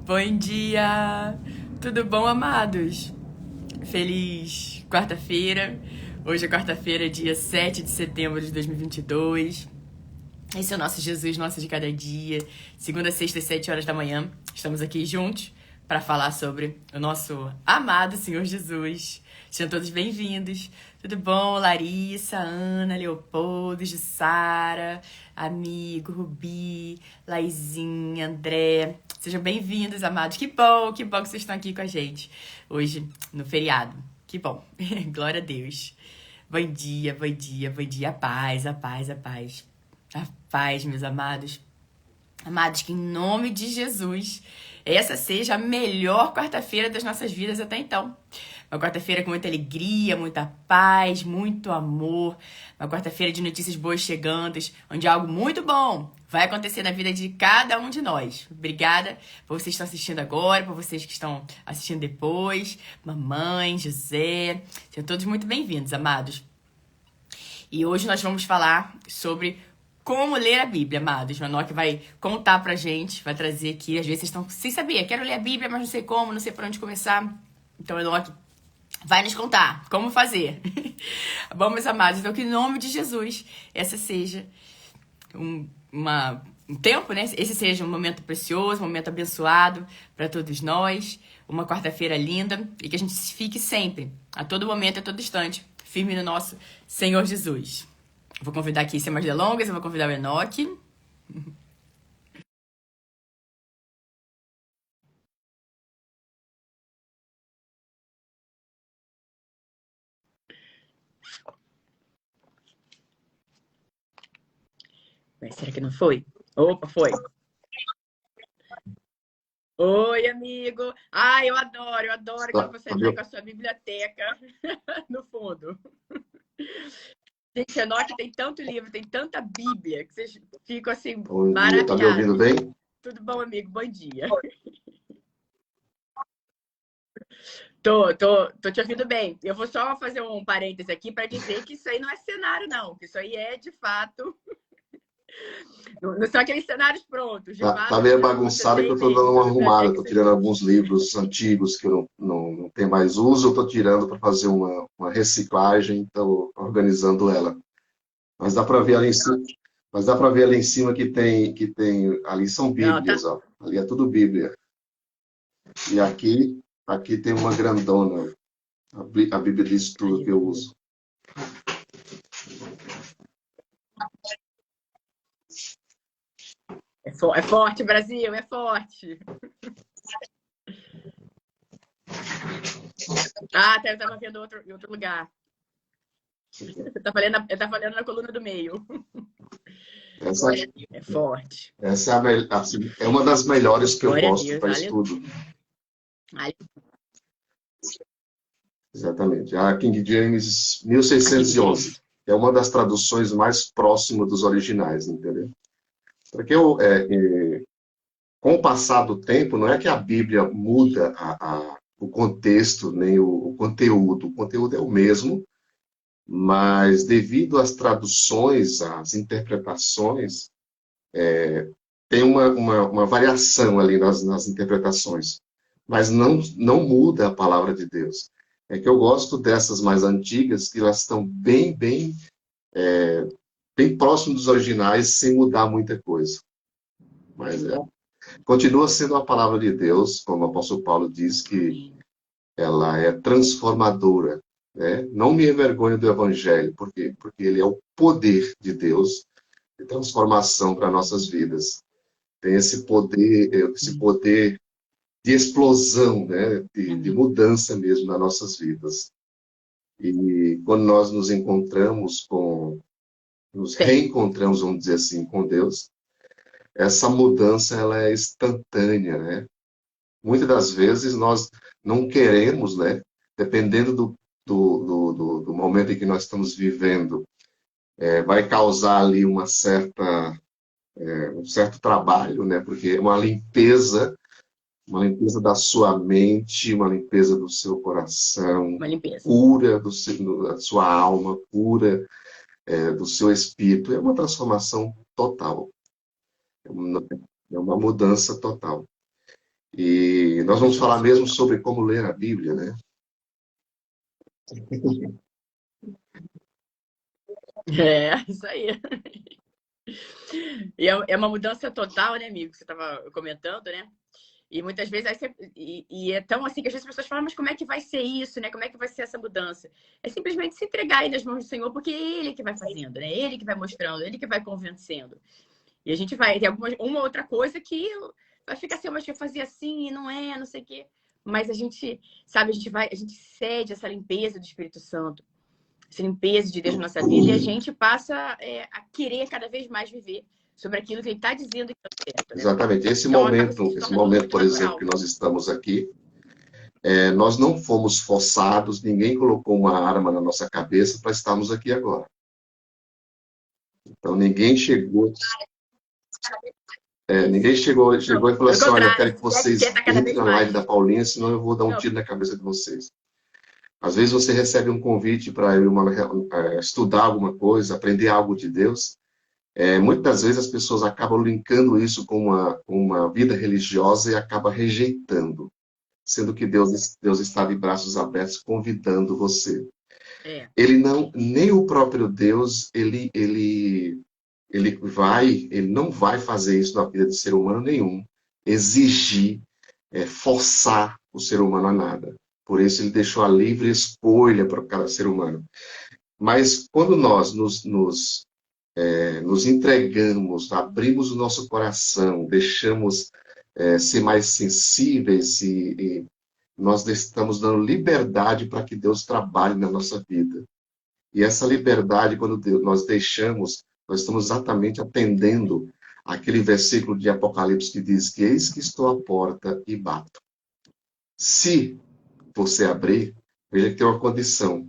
Bom dia! Tudo bom, amados? Feliz quarta-feira. Hoje é quarta-feira, dia 7 de setembro de 2022. Esse é o nosso Jesus, nosso de cada dia. Segunda, sexta, às 7 horas da manhã. Estamos aqui juntos para falar sobre o nosso amado Senhor Jesus. Sejam todos bem-vindos. Tudo bom? Larissa, Ana, Leopoldo, Jussara, amigo, Rubi, Laizinha, André. Sejam bem-vindos, amados. Que bom que vocês estão aqui com a gente hoje no feriado. Que bom. Glória a Deus. Bom dia, bom dia, bom dia. A paz, a paz, a paz. A paz, meus amados. Amados, que em nome de Jesus, essa seja a melhor quarta-feira das nossas vidas até então. Uma quarta-feira com muita alegria, muita paz, muito amor. Uma quarta-feira de notícias boas chegando, onde algo muito bom vai acontecer na vida de cada um de nós. Obrigada por vocês que estão assistindo agora, por vocês que estão assistindo depois. Mamãe, José, sejam todos muito bem-vindos, amados. E hoje nós vamos falar sobre como ler a Bíblia, amados. O Enoque vai contar pra gente, vai trazer aqui. Às vezes vocês estão sem saber, quero ler a Bíblia, mas não sei como, não sei por onde começar. Então o Enoque vai nos contar como fazer. Bom, meus amados, então que em nome de Jesus, essa seja um tempo, né? Esse seja um momento precioso, um momento abençoado para todos nós. Uma quarta-feira linda e que a gente fique sempre, a todo momento, a todo instante, firme no nosso Senhor Jesus. Vou convidar aqui, sem mais delongas, eu vou convidar o Enoque. Mas será que não foi? Opa, foi. Oi, amigo. Ai, eu adoro quando você vem com a sua biblioteca no fundo. Gente, Enoque tem tanto livro, tem tanta Bíblia, que vocês ficam assim, Bom dia, tá me ouvindo maravilhados. bem? Tudo bom, amigo? Bom dia. Tô te ouvindo bem. Eu vou só fazer um parêntese aqui para dizer que isso aí não é cenário, não. Que isso aí é, de fato, não são aqueles cenários prontos. De Tá fato, meio você bagunçado que tem eu tô dando mesmo uma uma arrumada, biblioteca tô tirando excelente. alguns livros antigos que eu não tenho mais uso, eu tô tirando para fazer uma reciclagem, então organizando ela. Mas dá para ver ali em cima, mas dá para ver ali em cima que tem ali são Não, tá. Bíblias, ó. Ali é tudo Bíblia. E aqui tem uma grandona, a Bíblia de estudo que eu Aleluia. uso. É forte, Brasil, é forte. Ah, eu tava vendo em outro lugar. Eu tava lendo na coluna do meio. Essa, É forte. essa é, assim, é uma das melhores que eu Glória a gosto Deus, para aleluia. estudo. Exatamente. A King James 1611 é uma das traduções mais próximas dos originais, entendeu? Porque com o passar do tempo, não é que a Bíblia muda o contexto, nem o conteúdo. O conteúdo é o mesmo, mas devido às traduções, às interpretações, tem uma variação ali nas interpretações. Mas não muda a palavra de Deus. É que eu gosto dessas mais antigas, que elas estão bem próximo dos originais, sem mudar muita coisa. Mas continua sendo a palavra de Deus, como o apóstolo Paulo diz, que ela é transformadora. Né? Não me envergonho do evangelho, por quê? Porque ele é o poder de Deus de transformação para nossas vidas. Tem esse poder de explosão, né? de mudança mesmo nas nossas vidas. E quando nós nos reencontramos, vamos dizer assim, com Deus, essa mudança ela é instantânea, né? Muitas das vezes nós não queremos, né? Dependendo do momento em que nós estamos vivendo, vai causar ali um certo trabalho, né? Porque é uma limpeza da sua mente, uma limpeza do seu coração, Uma limpeza. cura da sua alma, cura do seu espírito. É uma transformação total. É uma mudança total. E nós vamos falar Isso, mesmo então. sobre como ler a Bíblia, né? É, isso aí. E é uma mudança total, né, amigo? Você estava comentando, né? E muitas vezes e é tão assim que às vezes as pessoas falam, mas como é que vai ser isso, né? Como é que vai ser essa mudança? É simplesmente se entregar aí nas mãos do Senhor, porque é Ele que vai fazendo, né? Ele que vai mostrando, Ele que vai convencendo. E a gente vai ter uma outra coisa que vai ficar assim, mas eu fazia assim, não é, não sei o quê. Mas a gente, sabe, a gente cede essa limpeza do Espírito Santo, essa limpeza de Deus na nossa vida, e a gente passa a querer cada vez mais viver sobre aquilo que Ele está dizendo que é certo, né? Exatamente. Então acaba que se Esse torna tudo momento, muito por exemplo, que natural. nós estamos aqui, nós não fomos forçados, ninguém colocou uma arma na nossa cabeça para estarmos aqui agora. Então ninguém chegou Não, e falou pelo assim, olha, eu contrário, a quero que gente quer vocês estar cada entrem vez na live da mais. Paulinha, senão eu vou dar um Não, tiro na cabeça de vocês. Às vezes você recebe um convite para estudar alguma coisa, aprender algo de Deus. Muitas vezes as pessoas acabam linkando isso com uma vida religiosa e acabam rejeitando, sendo que Deus está de braços abertos convidando você. é. Ele não, nem o próprio Deus, ele não vai fazer isso na vida de ser humano nenhum, exigir, forçar o ser humano a nada. Por isso ele deixou a livre escolha para cada ser humano. Mas quando nós nos entregamos, abrimos o nosso coração, deixamos ser mais sensíveis e nós estamos dando liberdade para que Deus trabalhe na nossa vida. E essa liberdade, quando nós deixamos, nós estamos exatamente atendendo aquele versículo de Apocalipse que diz que eis que estou à porta e bato. Se você abrir, veja que tem uma condição.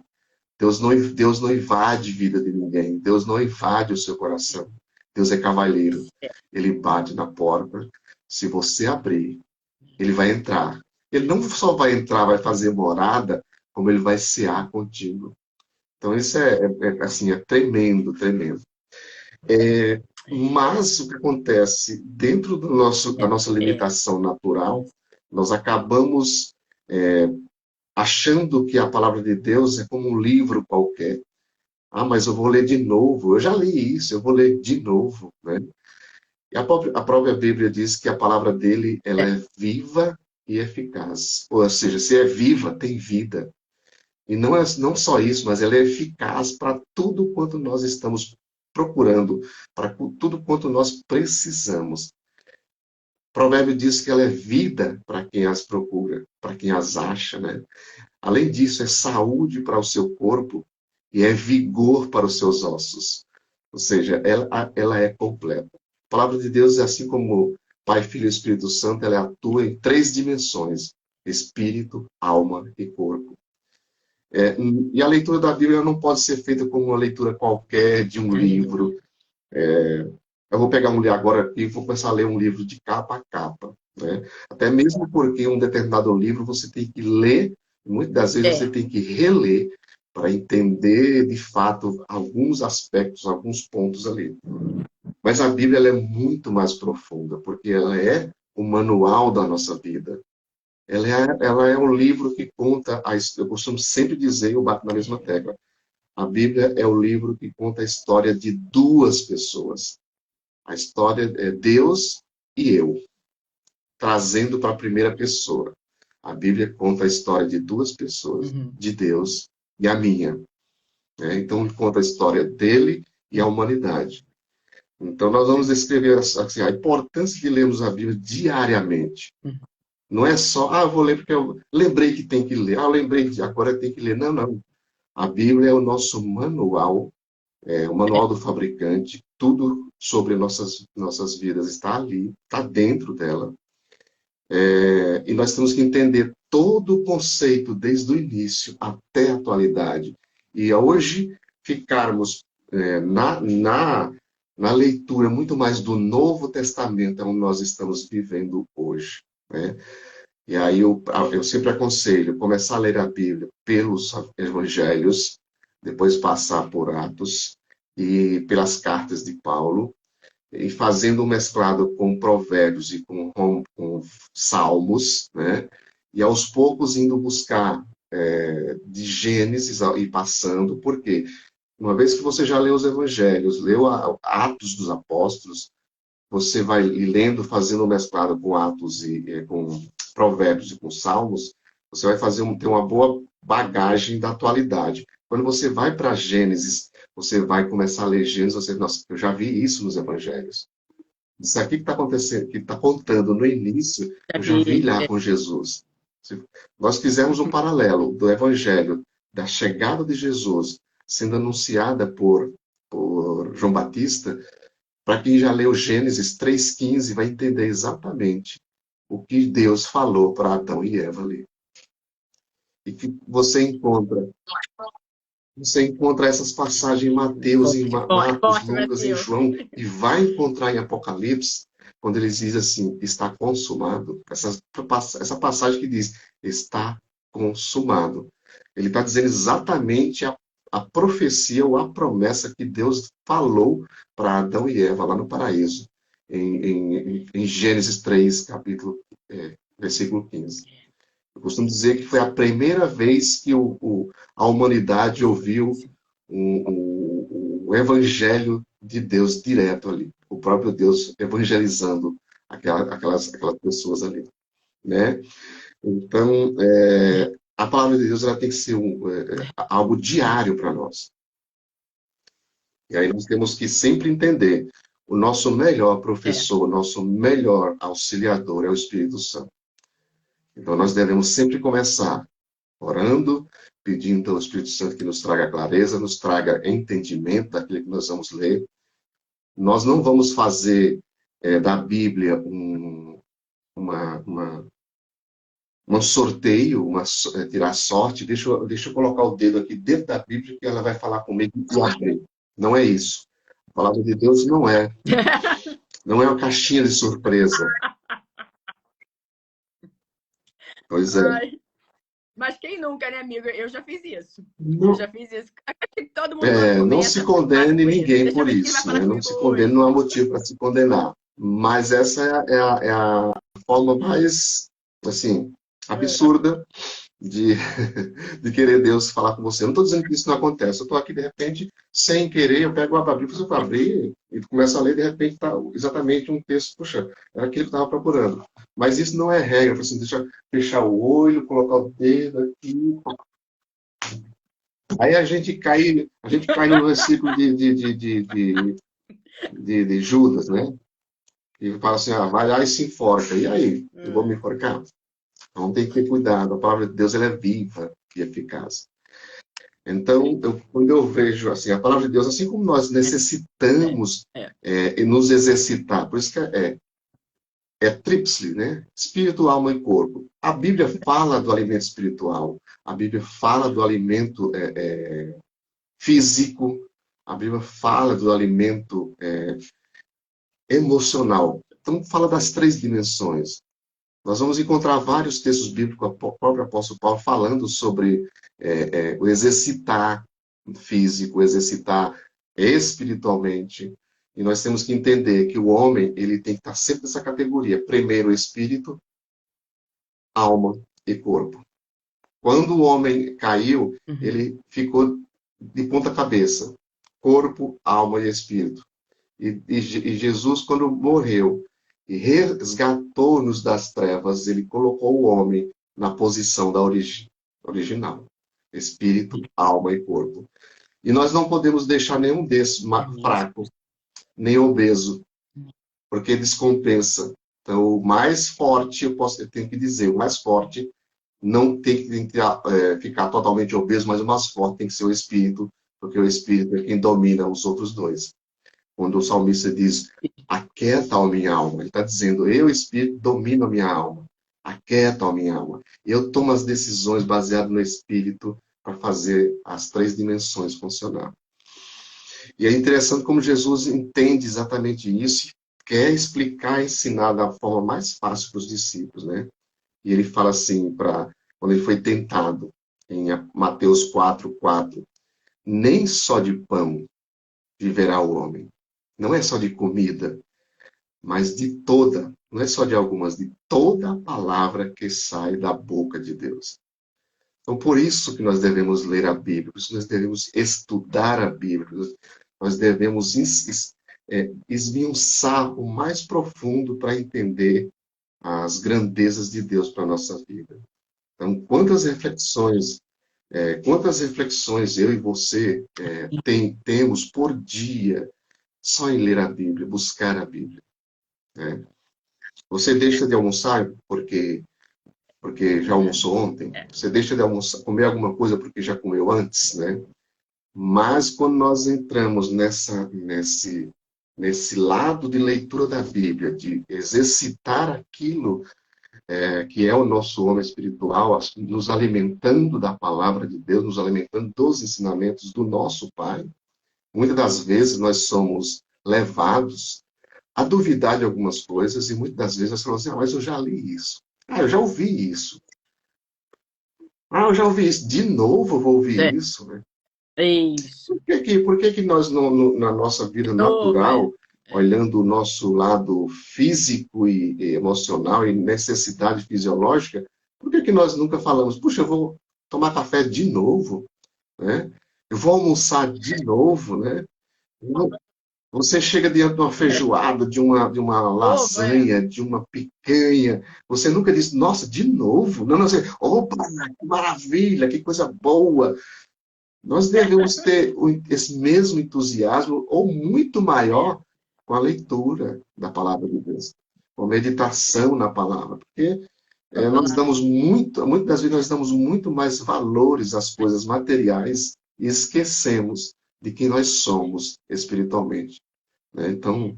Deus não invade a vida de ninguém. Deus não invade o seu coração. Deus é cavalheiro. Ele bate na porta. Se você abrir, ele vai entrar. Ele não só vai entrar, vai fazer morada, como ele vai cear contigo. Então, isso assim, é tremendo, tremendo. Mas o que acontece, dentro da nossa É. limitação natural, nós acabamos achando que a palavra de Deus é como um livro qualquer. Ah, mas eu vou ler de novo. Eu já li isso, eu vou ler de novo, né? E a própria Bíblia diz que a palavra dele, ela é viva e eficaz. Ou seja, se é viva, tem vida. E não só isso, mas ela é eficaz para tudo quanto nós estamos procurando, para tudo quanto nós precisamos. O provérbio diz que ela é vida para quem as procura, para quem as acha, né? Além disso, é saúde para o seu corpo e é vigor para os seus ossos. Ou seja, ela é completa. A palavra de Deus é assim como Pai, Filho e Espírito Santo, ela atua em três dimensões: espírito, alma e corpo. E a leitura da Bíblia não pode ser feita como uma leitura qualquer de um Uhum. livro. Eu vou pegar um livro agora aqui e vou começar a ler um livro de capa a capa, né? Até mesmo porque um determinado livro você tem que ler, muitas das vezes você É. tem que reler para entender de fato alguns aspectos, alguns pontos ali. Mas a Bíblia ela é muito mais profunda, porque ela é o manual da nossa vida. Ela é um livro que conta, eu costumo sempre dizer, eu bato na mesma tecla, a Bíblia é o livro que conta a história de duas pessoas. A história é Deus e eu, trazendo para a primeira pessoa. A Bíblia conta a história de duas pessoas, Uhum. de Deus e a minha, né? Então, conta a história dele e a humanidade. Então, nós vamos descrever assim, a importância de lermos a Bíblia diariamente. Uhum. Não é só, eu vou ler porque eu lembrei que tem que ler. Eu lembrei que agora tem que ler. Não, não. A Bíblia é o nosso manual, o manual do fabricante. Tudo sobre nossas vidas está ali, está dentro dela. E nós temos que entender todo o conceito, desde o início até a atualidade. E hoje, ficarmos na leitura muito mais do Novo Testamento, é onde nós estamos vivendo hoje, né? E aí eu sempre aconselho começar a ler a Bíblia pelos evangelhos, depois passar por Atos e pelas cartas de Paulo, e fazendo um mesclado com Provérbios e com com Salmos, né? E aos poucos indo buscar de Gênesis e passando, porque uma vez que você já leu os evangelhos, leu Atos dos Apóstolos, você vai lendo, fazendo mesclado com Atos e com Provérbios e com Salmos, você vai ter uma boa bagagem da atualidade. Quando você vai para Gênesis, você vai começar a ler Gênesis, você, nossa, eu já vi isso nos evangelhos. Isso aqui que está acontecendo, que está contando no início, eu já vi lá com Jesus. Nós fizemos um paralelo do evangelho, da chegada de Jesus, sendo anunciada por João Batista, para quem já leu Gênesis 3,15, vai entender exatamente o que Deus falou para Adão e Eva ali. E que você encontra essas passagens em Mateus, em Marcos, Lucas, em João, e vai encontrar em Apocalipse, quando eles dizem assim, está consumado. Essa passagem que diz, está consumado. Ele está dizendo exatamente a profecia ou a promessa que Deus falou para Adão e Eva lá no paraíso, em Gênesis 3, versículo 15. Eu costumo dizer que foi a primeira vez que a humanidade ouviu o evangelho de Deus direto ali. O próprio Deus evangelizando aquelas pessoas ali. Né? Então, a palavra de Deus ela tem que ser algo diário para nós. E aí nós temos que sempre entender o nosso melhor professor, o nosso melhor auxiliador é o Espírito Santo. Então, nós devemos sempre começar orando, pedindo ao Espírito Santo que nos traga clareza, nos traga entendimento daquilo que nós vamos ler. Nós não vamos fazer da Bíblia um sorteio, tirar sorte. Deixa eu colocar o dedo aqui dentro da Bíblia que ela vai falar comigo e abrir. Não é isso. A palavra de Deus não é uma caixinha de surpresa. Pois é. Ai, mas quem nunca, né, amigo? Eu já fiz isso. Eu já fiz isso. Todo mundo não se condene ninguém por isso. Né? Não se condene, não há motivo para se condenar. Mas essa é a forma mais, assim, absurda de querer Deus falar com você. Eu não estou dizendo que isso não acontece. Eu estou aqui, de repente, sem querer, eu pego a Bíblia, preciso abrir e começo a ler, de repente, está exatamente um texto, puxa, era aquilo que eu estava procurando. Mas isso não é regra. Você deixa eu fechar o olho, colocar o dedo aqui. Aí a gente cai no versículo de Judas, né? E fala assim, vai lá e se enforca. E aí? Eu vou me enforcar? Então tem que ter cuidado. A palavra de Deus ela é viva e eficaz. Então, quando eu vejo assim, a palavra de Deus, assim como nós necessitamos nos exercitar, por isso que é tríplice, né? Espírito, alma e corpo. A Bíblia fala do alimento espiritual, a Bíblia fala do alimento físico, a Bíblia fala do alimento emocional. Então, fala das 3 dimensões. Nós vamos encontrar vários textos bíblicos, o próprio apóstolo Paulo falando sobre o exercitar físico, o exercitar espiritualmente. E nós temos que entender que o homem ele tem que estar sempre nessa categoria. Primeiro, espírito, alma e corpo. Quando o homem caiu, ele ficou de ponta cabeça. Corpo, alma e espírito. E Jesus, quando morreu e resgatou-nos das trevas, ele colocou o homem na posição da original. Espírito, alma e corpo. E nós não podemos deixar nenhum desses fraco, nem obeso, porque descompensa. Então, o mais forte, eu tenho que dizer, o mais forte não tem que ficar totalmente obeso, mas o mais forte tem que ser o espírito, porque o espírito é quem domina os outros dois. Quando o salmista diz, aquieta a minha alma, ele está dizendo, eu, espírito, domino a minha alma. Aquieta a minha alma. Eu tomo as decisões baseadas no espírito para fazer as 3 dimensões funcionar. E é interessante como Jesus entende exatamente isso, quer explicar, ensinar da forma mais fácil para os discípulos, né? E ele fala assim, quando ele foi tentado, em Mateus 4:4, nem só de pão viverá o homem. Não é só de comida, mas de toda não é só de algumas, de toda a palavra que sai da boca de Deus. Então, por isso que nós devemos ler a Bíblia, por isso que nós devemos estudar a Bíblia, nós devemos esmiuçar o mais profundo para entender as grandezas de Deus para a nossa vida. Então, quantas reflexões eu e você temos por dia só em ler a Bíblia, buscar a Bíblia, né? Você deixa de almoçar porque já almoçou ontem, você deixa de almoçar, comer alguma coisa porque já comeu antes, né? Mas quando nós entramos nesse lado de leitura da Bíblia, de exercitar aquilo que é o nosso homem espiritual, nos alimentando da palavra de Deus, nos alimentando dos ensinamentos do nosso Pai, muitas das vezes nós somos levados a duvidar de algumas coisas e muitas das vezes nós falamos assim, mas eu já li isso. Eu já ouvi isso. Eu já ouvi isso. De novo eu vou ouvir isso, né? Isso. Por que nós, na nossa vida natural, olhando o nosso lado físico e emocional e necessidade fisiológica, por que nós nunca falamos, puxa, eu vou tomar café de novo, né? Eu vou almoçar de novo, né? Você chega diante de uma feijoada, de uma lasanha, de uma picanha, você nunca diz, nossa, de novo? Não, você, opa, que maravilha, que coisa boa. Nós devemos ter esse mesmo entusiasmo, ou muito maior, com a leitura da palavra de Deus, com a meditação na palavra, porque muitas das vezes nós damos muito mais valores às coisas materiais e esquecemos de quem nós somos espiritualmente, né? Então,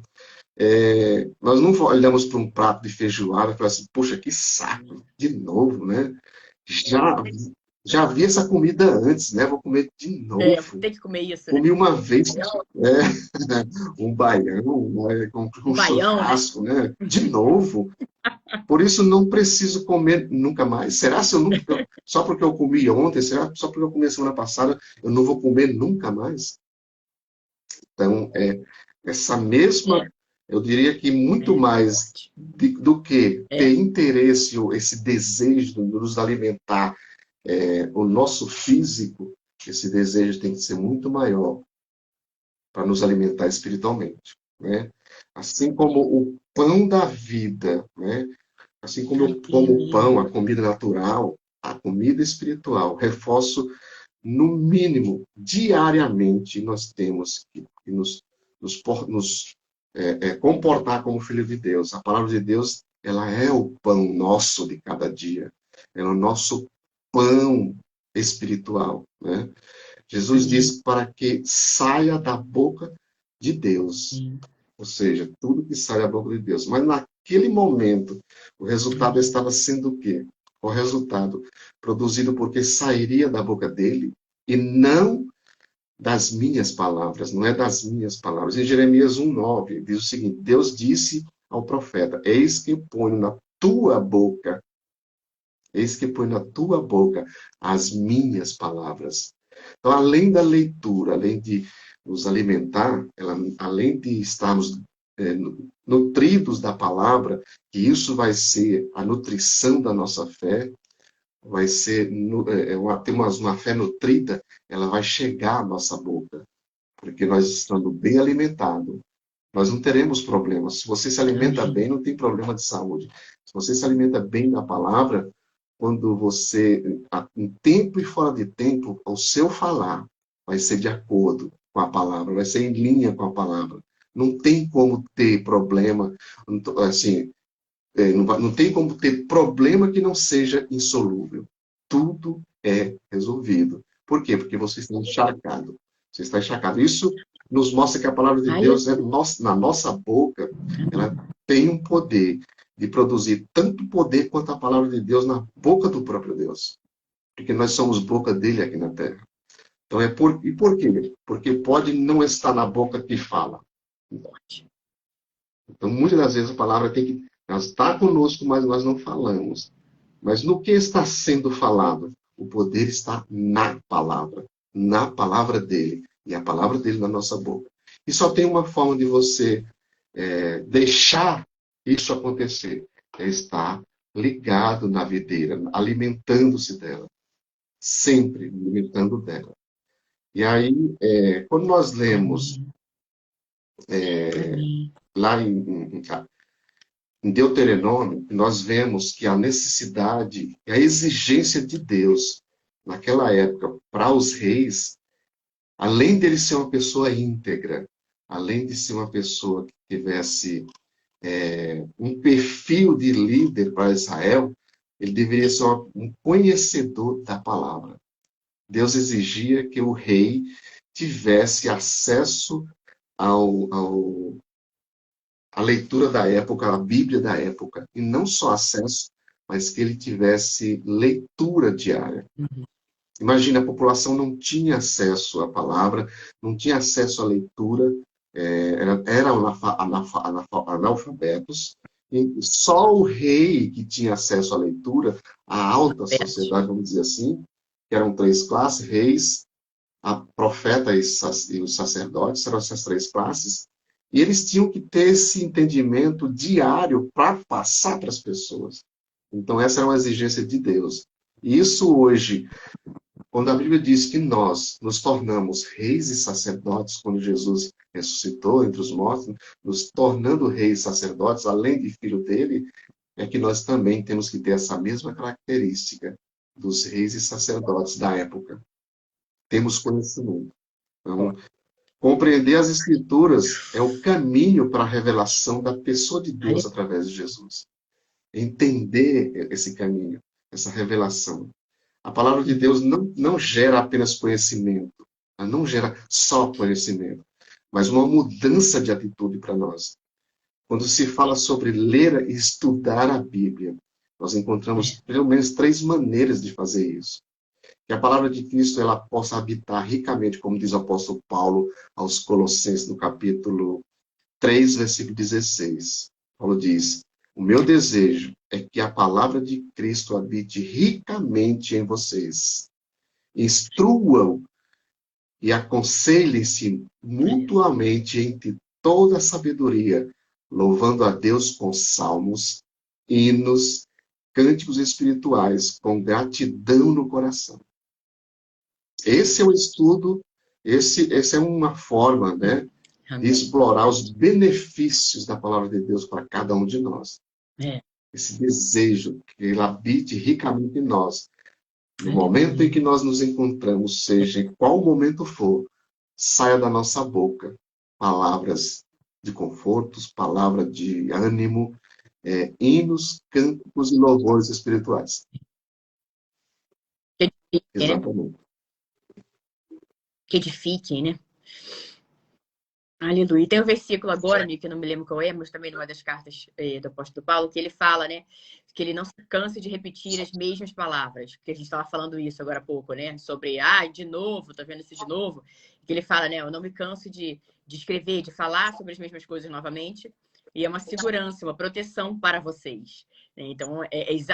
nós não olhamos para um prato de feijoada e falamos assim, poxa, que saco, de novo, né? Já, já vi essa comida antes, né? Vou comer de novo. Tem que comer isso, né? Comi uma vez um baião, né? Com churrasco, né? De novo. Por isso não preciso comer nunca mais. Será se eu nunca... Só porque eu comi ontem, será só porque eu comi semana passada, eu não vou comer nunca mais? Então, essa mesma... Eu diria que muito mais do que ter interesse, ou esse desejo de nos alimentar, o nosso físico, esse desejo tem que ser muito maior para nos alimentar espiritualmente, né? Assim como o pão da vida, né? Assim como eu como o pão, a comida natural, a comida espiritual, reforço, no mínimo, diariamente, nós temos que nos comportar como filho de Deus. A palavra de Deus, ela é o pão nosso de cada dia. Ela é o nosso pão espiritual, né? Jesus disse para que saia da boca de Deus. Ou seja, tudo que sai da boca de Deus. Mas naquele momento, o resultado estava sendo o quê? O resultado produzido porque sairia da boca dele e não das minhas palavras, não é das minhas palavras. Em Jeremias 1,9 diz o seguinte, Deus disse ao profeta, eis que ponho na tua boca, eis que ponho na tua boca as minhas palavras. Então, além da leitura, além de nos alimentar, além de estarmos nutridos da palavra, que isso vai ser a nutrição da nossa fé, vai ser ter uma fé nutrida, ela vai chegar à nossa boca, porque nós estando bem alimentados, nós não teremos problemas. Se você se alimenta bem, não tem problema de saúde. Se você se alimenta bem da palavra, quando você, em tempo e fora de tempo, o seu falar vai ser de acordo com a palavra, vai ser em linha com a palavra. Não tem como ter problema, assim, não tem como ter problema que não seja insolúvel. Tudo é resolvido. Por quê? Porque você está encharcado. Você está encharcado. Isso nos mostra que a palavra de Deus na nossa boca, ela tem um poder de produzir tanto poder quanto a palavra de Deus na boca do próprio Deus. Porque nós somos boca dele aqui na terra. Então, e por quê? Porque pode não estar na boca que fala. Então, muitas das vezes a palavra ela está conosco, mas nós não falamos. Mas no que está sendo falado? O poder está na palavra dele. E a palavra dele na nossa boca. E só tem uma forma de você deixar isso acontecer? É estar ligado na videira, alimentando-se dela, sempre alimentando dela. E aí, quando nós lemos Amém. é, Amém. lá em Deuteronômio, nós vemos que a necessidade, a exigência de Deus naquela época para os reis, além dele ser uma pessoa íntegra, além de ser uma pessoa que tivesse um perfil de líder para Israel, ele deveria ser um conhecedor da palavra. Deus exigia que o rei tivesse acesso à leitura da época, à Bíblia da época, e não só acesso, mas que ele tivesse leitura diária. Uhum. Imagina, a população não tinha acesso à palavra, não tinha acesso à leitura, eram analfabetos, e só o rei que tinha acesso à leitura, a alta Analfabetos. sociedade, vamos dizer assim, que eram três classes, reis, a profeta e os sacerdotes, eram essas três classes, e eles tinham que ter esse entendimento diário para passar para as pessoas. Então, essa era uma exigência de Deus. E isso hoje, quando a Bíblia diz que nós nos tornamos reis e sacerdotes, quando Jesus ressuscitou entre os mortos, nos tornando reis e sacerdotes, além de filho dele, é que nós também temos que ter essa mesma característica dos reis e sacerdotes da época. Temos conhecimento. Então, compreender as Escrituras é o caminho para a revelação da pessoa de Deus através de Jesus. Entender esse caminho, essa revelação. A palavra de Deus não gera apenas conhecimento, ela não gera só conhecimento, mas uma mudança de atitude para nós. Quando se fala sobre ler e estudar a Bíblia, nós encontramos pelo menos três maneiras de fazer isso. Que a palavra de Cristo ela possa habitar ricamente, como diz o apóstolo Paulo aos Colossenses, no capítulo 3, versículo 16. Paulo diz: o meu desejo é que a palavra de Cristo habite ricamente em vocês. Instruam e aconselhem-se mutuamente entre toda a sabedoria, louvando a Deus com salmos, hinos, cânticos espirituais, com gratidão no coração. Esse é o estudo, esse é uma forma, né, de explorar os benefícios da palavra de Deus para cada um de nós. Esse desejo que ele habite ricamente em nós. No momento em que nós nos encontramos, seja em qual momento for, saia da nossa boca palavras de confortos, palavras de ânimo, hinos, cânticos e louvores espirituais. Exatamente. Que edifiquem, né? Aleluia. E tem um versículo agora, que eu não me lembro qual é, mas também numa das cartas do apóstolo Paulo, que ele fala, né? Que ele não se canse de repetir as mesmas palavras. Porque a gente estava falando isso agora há pouco, né? Sobre, de novo, tá vendo isso de novo? Que ele fala, né? Eu não me canso de escrever, de falar sobre as mesmas coisas novamente. E é uma segurança, uma proteção para vocês. Então,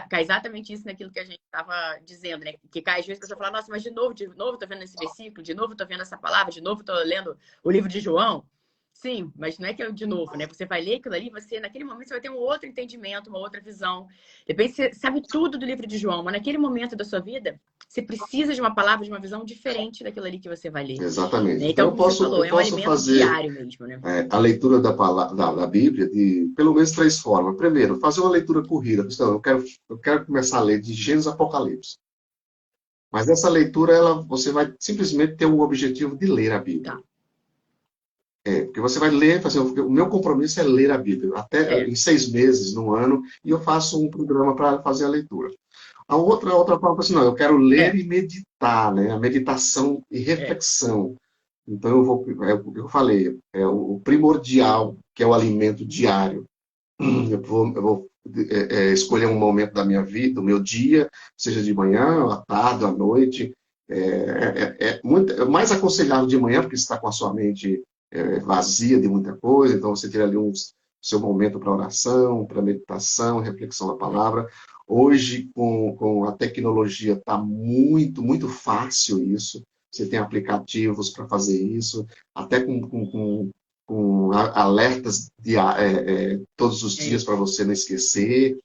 cai exatamente isso naquilo que a gente estava dizendo, né? Que cai às vezes a pessoa fala, nossa, mas de novo, tô vendo esse versículo, de novo tô vendo essa palavra, de novo tô lendo o livro de João. Sim, mas não é que é de novo, né? Você vai ler aquilo ali, naquele momento, você vai ter um outro entendimento, uma outra visão. De repente, você sabe tudo do livro de João, mas naquele momento da sua vida, você precisa de uma palavra, de uma visão diferente daquilo ali que você vai ler. Exatamente. Né? Então, como você falou, é um alimento fazer diário mesmo, né? a leitura da Bíblia de pelo menos três formas. Primeiro, fazer uma leitura corrida. Então, eu quero começar a ler de Gênesis a Apocalipse. Mas essa leitura, você vai simplesmente ter o objetivo de ler a Bíblia. Tá. Porque você vai ler, o meu compromisso é ler a Bíblia, até em 6 meses, no ano, e eu faço um programa para fazer a leitura. A outra forma, assim, não, eu quero ler e meditar, né? A meditação e reflexão. Então, eu falei, o primordial, que é o alimento diário. Eu vou escolher um momento da minha vida, do meu dia, seja de manhã, à tarde, à noite. É mais aconselhável de manhã, porque você está com a sua mente vazia de muita coisa, então você tira ali seu momento para oração, para meditação, reflexão da palavra. Hoje, com a tecnologia, está muito, muito fácil isso. Você tem aplicativos para fazer isso, até com alertas todos os dias para você não esquecer,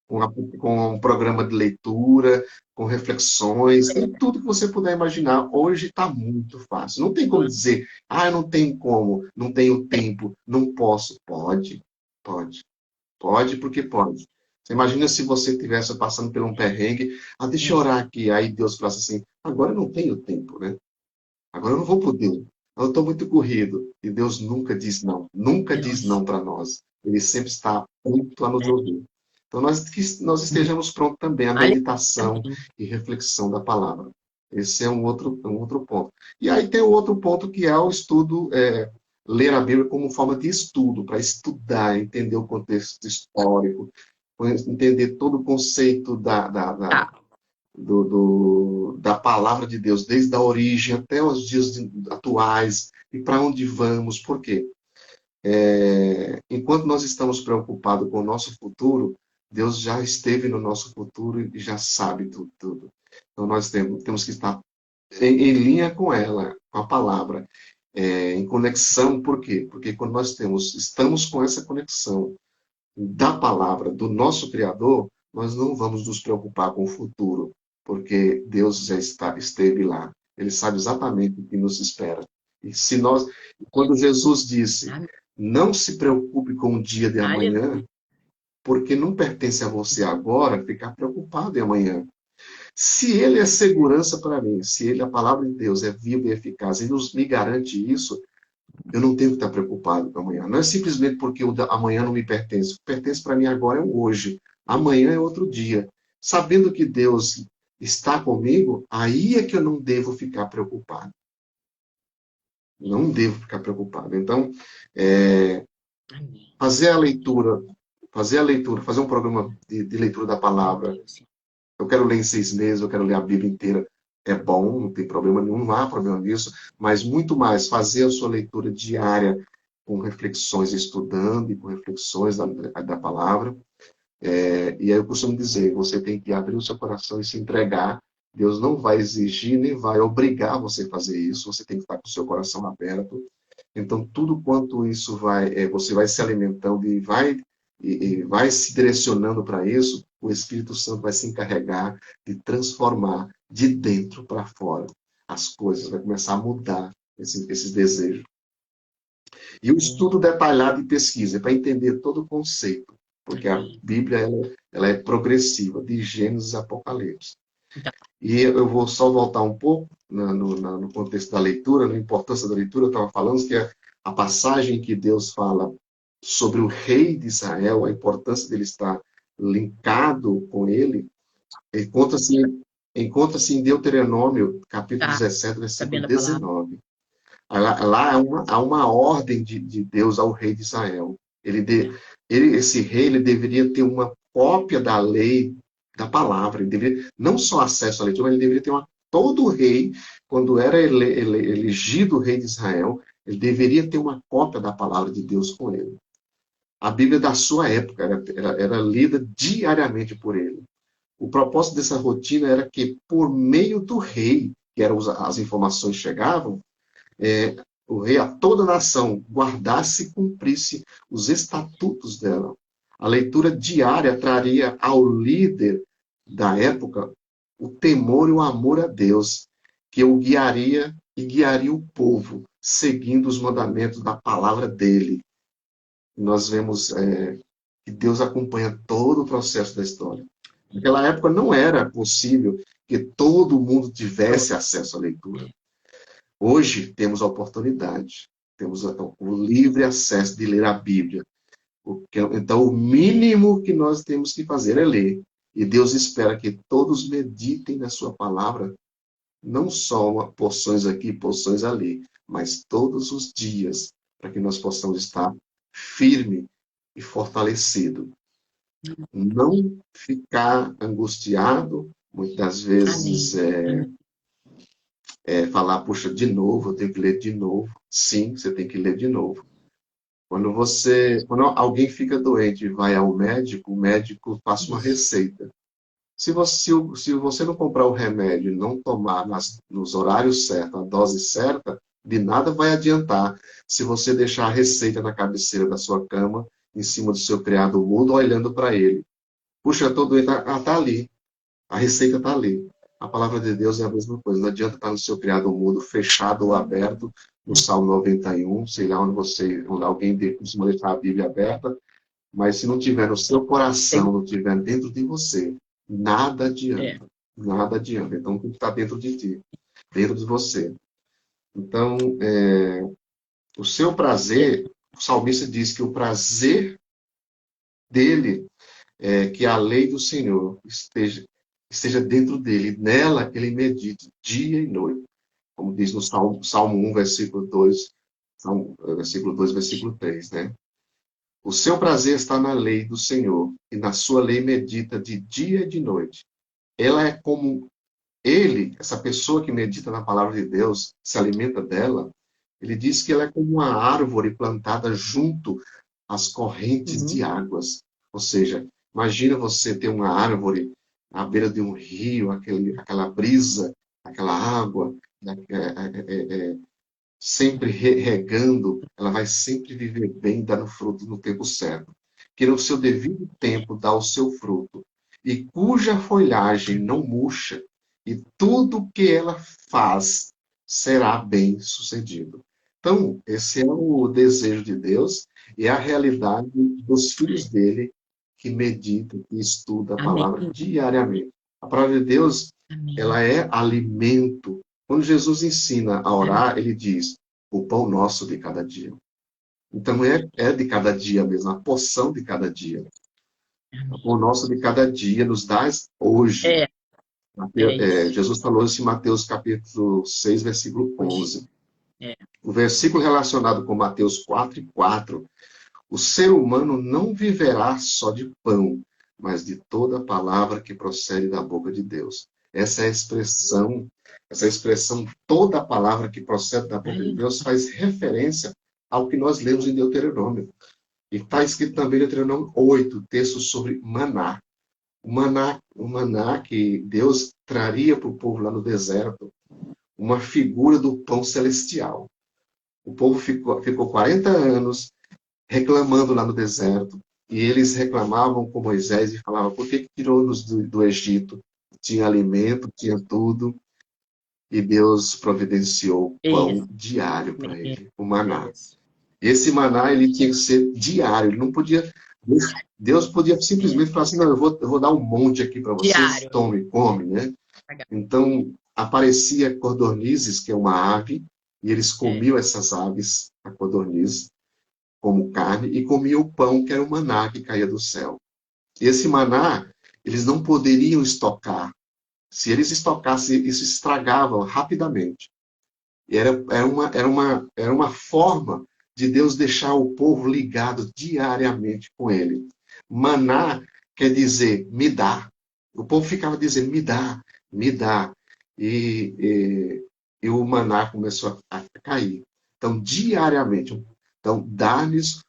com um programa de leitura, com reflexões, tem tudo que você puder imaginar. Hoje está muito fácil. Não tem como dizer, eu não tenho como, não tenho tempo, não posso. Pode, pode. Pode, porque pode. Você imagina se você estivesse passando por um perrengue, deixa eu orar aqui, aí Deus fala assim, agora eu não tenho tempo, né? Agora eu não vou poder. Eu estou muito corrido. E Deus nunca diz não. Nunca diz não para nós. Ele sempre está pronto a nos ouvir. Então, que nós estejamos prontos também à meditação e reflexão da palavra. Esse é um outro ponto. E aí tem o outro ponto que é o estudo, ler a Bíblia como forma de estudo, para estudar, entender o contexto histórico, entender todo o conceito da palavra de Deus, desde a origem até os dias atuais, e para onde vamos. Por quê? Enquanto nós estamos preocupados com o nosso futuro, Deus já esteve no nosso futuro e já sabe tudo. Então nós temos que estar em linha com ela, com a palavra, em conexão. Por quê? Porque quando nós estamos com essa conexão da palavra do nosso Criador, nós não vamos nos preocupar com o futuro, porque Deus já esteve lá. Ele sabe exatamente o que nos espera. E quando Jesus disse, não se preocupe com o dia de amanhã, porque não pertence a você agora ficar preocupado em amanhã. Se ele é segurança para mim, se ele, a palavra de Deus, é viva e eficaz e me garante isso, eu não tenho que estar preocupado com amanhã. Não é simplesmente porque amanhã não me pertence. O que pertence para mim agora é o hoje. Amanhã é outro dia. Sabendo que Deus está comigo, aí é que eu não devo ficar preocupado. Não devo ficar preocupado. Então, fazer a leitura, fazer um programa de leitura da palavra. Eu quero ler em 6 meses, eu quero ler a Bíblia inteira. É bom, não tem problema nenhum, não há problema nisso, mas muito mais, fazer a sua leitura diária com reflexões, estudando e com reflexões da palavra. E aí eu costumo dizer, você tem que abrir o seu coração e se entregar. Deus não vai exigir, nem vai obrigar você a fazer isso, você tem que estar com o seu coração aberto. Então, tudo quanto isso você vai se alimentando e vai se direcionando para isso, o Espírito Santo vai se encarregar de transformar de dentro para fora as coisas, vai começar a mudar esses desejos. E o estudo detalhado e pesquisa, para entender todo o conceito, porque a Bíblia ela é progressiva, de Gênesis a Apocalipse. E eu vou só voltar um pouco no contexto da leitura, na importância da leitura. Eu estava falando que a passagem que Deus fala sobre o rei de Israel, a importância dele estar linkado com ele, encontra-se em Deuteronômio, capítulo 17, versículo 19. Lá há uma ordem de Deus ao rei de Israel. Esse rei ele deveria ter uma cópia da lei, da palavra. Ele deveria, não só acesso à leitura, mas ele deveria ter todo rei, quando era elegido o rei de Israel, ele deveria ter uma cópia da palavra de Deus com ele. A Bíblia da sua época era lida diariamente por ele. O propósito dessa rotina era que, por meio do rei, que as informações chegavam, o rei a toda a nação guardasse e cumprisse os estatutos dela. A leitura diária traria ao líder da época o temor e o amor a Deus, que o guiaria e guiaria o povo, seguindo os mandamentos da palavra dele. Nós vemos que Deus acompanha todo o processo da história. Naquela época não era possível que todo mundo tivesse acesso à leitura. Hoje temos a oportunidade, temos o livre acesso de ler a Bíblia. Então, o mínimo que nós temos que fazer é ler. E Deus espera que todos meditem na sua palavra, não só porções aqui, porções ali, mas todos os dias, para que nós possamos estar firme e fortalecido. Não ficar angustiado, muitas vezes falar, puxa, de novo, eu tenho que ler de novo. Sim, você tem que ler de novo. Quando alguém fica doente e vai ao médico, o médico passa uma receita. Se você não comprar o remédio e não tomar nos horários certos, a dose certa, De nada vai adiantar se você deixar a receita na cabeceira da sua cama, em cima do seu criado mudo, olhando para ele. Puxa, eu estou doente. Ah, tá ali. A receita está ali. A palavra de Deus é a mesma coisa. Não adianta estar no seu criado mudo, fechado ou aberto, no Salmo 91, sei lá onde alguém costuma deixar a Bíblia aberta, mas se não tiver no seu coração, não tiver dentro de você, nada adianta. Nada adianta. Então, tem que estar dentro de ti, dentro de você. Então, o seu prazer, o salmista diz que o prazer dele é que a lei do Senhor esteja dentro dele. Nela ele medite dia e noite. Como diz no Salmo 1, versículo 2, versículo 2, versículo 3, né? O seu prazer está na lei do Senhor, e na sua lei medita de dia e de noite. Ela é como ele, essa pessoa que medita na palavra de Deus, se alimenta dela, ele diz que ela é como uma árvore plantada junto às correntes de águas. Ou seja, imagina você ter uma árvore à beira de um rio, aquela brisa, aquela água, sempre regando, ela vai sempre viver bem, dando fruto no tempo certo. Que no seu devido tempo dá o seu fruto, e cuja folhagem não murcha, e tudo que ela faz será bem sucedido. Então, esse é o desejo de Deus e é a realidade dos filhos dele que meditam e estudam a palavra Amém. diariamente. A palavra de Deus, Amém. ela é alimento. Quando Jesus ensina a orar, ele diz, o pão nosso de cada dia. Então, é de cada dia mesmo, a porção de cada dia. O pão nosso de cada dia nos dá hoje. Isso. Jesus falou isso em Mateus capítulo 6, versículo 11. É. O versículo relacionado com Mateus 4:4, o ser humano não viverá só de pão, mas de toda palavra que procede da boca de Deus. Essa expressão, toda palavra que procede da boca de Deus, faz referência ao que nós lemos em Deuteronômio. E está escrito também em Deuteronômio 8, texto sobre maná. O maná que Deus traria para o povo lá no deserto, uma figura do pão celestial. O povo ficou 40 anos reclamando lá no deserto, e eles reclamavam com Moisés e falavam, por que tirou-nos do Egito? Tinha alimento, tinha tudo, e Deus providenciou pão diário para ele, o maná. Esse maná, ele tinha que ser diário, ele não podia... Deus podia simplesmente falar assim, não, eu vou dar um monte aqui para vocês, tome, come, né? Então, aparecia codornizes, que é uma ave, e eles comiam essas aves, a codorniz, como carne, e comiam o pão, que era o maná que caía do céu. Esse maná, eles não poderiam estocar. Se eles estocassem, isso estragava rapidamente. E era uma forma de Deus deixar o povo ligado diariamente com ele. Maná quer dizer, me dá. O povo ficava dizendo, me dá, me dá. E o maná começou a cair. Então, diariamente. Então, dá-nos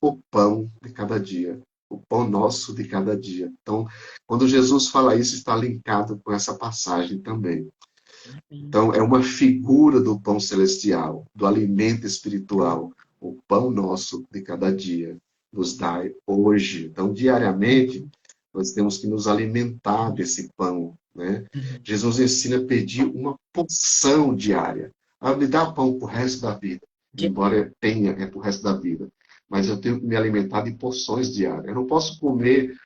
o pão de cada dia. O pão nosso de cada dia. Então, quando Jesus fala isso, está linkado com essa passagem também. Então, é uma figura do pão celestial, do alimento espiritual. O pão nosso de cada dia nos dai hoje. Então, diariamente, nós temos que nos alimentar desse pão, né? Jesus ensina a pedir uma porção diária. Me dá pão para o resto da vida. Embora tenha, é para o resto da vida. Mas eu tenho que me alimentar de porções diárias. Eu não posso comer,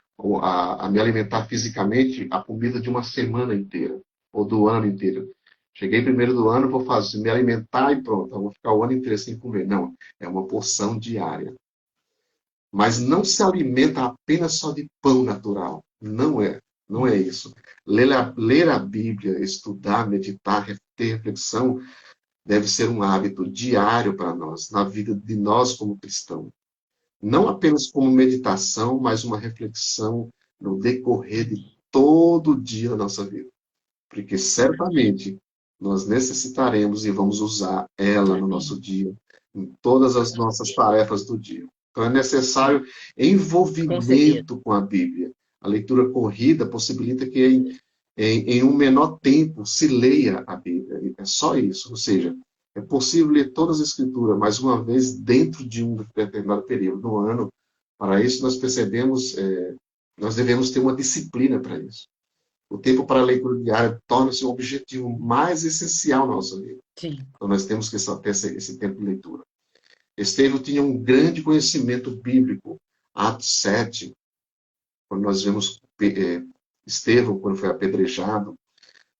me alimentar fisicamente, a comida de uma semana inteira, ou do ano inteiro. Cheguei primeiro do ano, vou me alimentar e pronto, eu vou ficar o ano inteiro sem comer. Não, é uma porção diária. Mas não se alimenta apenas só de pão natural. Não é isso. Ler a Bíblia, estudar, meditar, ter reflexão, deve ser um hábito diário para nós, na vida de nós como cristãos. Não apenas como meditação, mas uma reflexão no decorrer de todo o dia da nossa vida. Porque certamente nós necessitaremos e vamos usar ela no nosso dia, em todas as nossas tarefas do dia. Então é necessário envolvimento com a Bíblia. A leitura corrida possibilita que em um menor tempo se leia a Bíblia. É só isso. Ou seja, É possível ler todas as escrituras, mas uma vez dentro de um determinado período do ano. Para isso, nós percebemos, nós devemos ter uma disciplina para isso. O tempo para a leitura diária torna-se o objetivo mais essencial na nossa vida. Sim. Então, nós temos que ter esse tempo de leitura. Estevão tinha um grande conhecimento bíblico. Atos 7, quando nós vemos Estevão, quando foi apedrejado,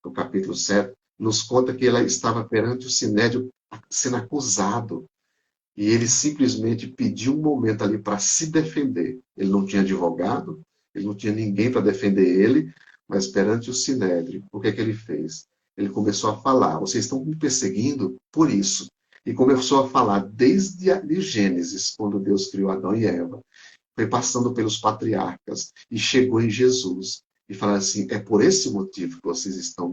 no capítulo 7, nos conta que ele estava perante o Sinédrio sendo acusado. E ele simplesmente pediu um momento ali para se defender. Ele não tinha advogado, ele não tinha ninguém para defender ele, mas perante o Sinédrio, o que é que ele fez? Ele começou a falar: vocês estão me perseguindo por isso. E começou a falar desde de Gênesis, quando Deus criou Adão e Eva, foi passando pelos patriarcas e chegou em Jesus. E falou assim: é por esse motivo que vocês estão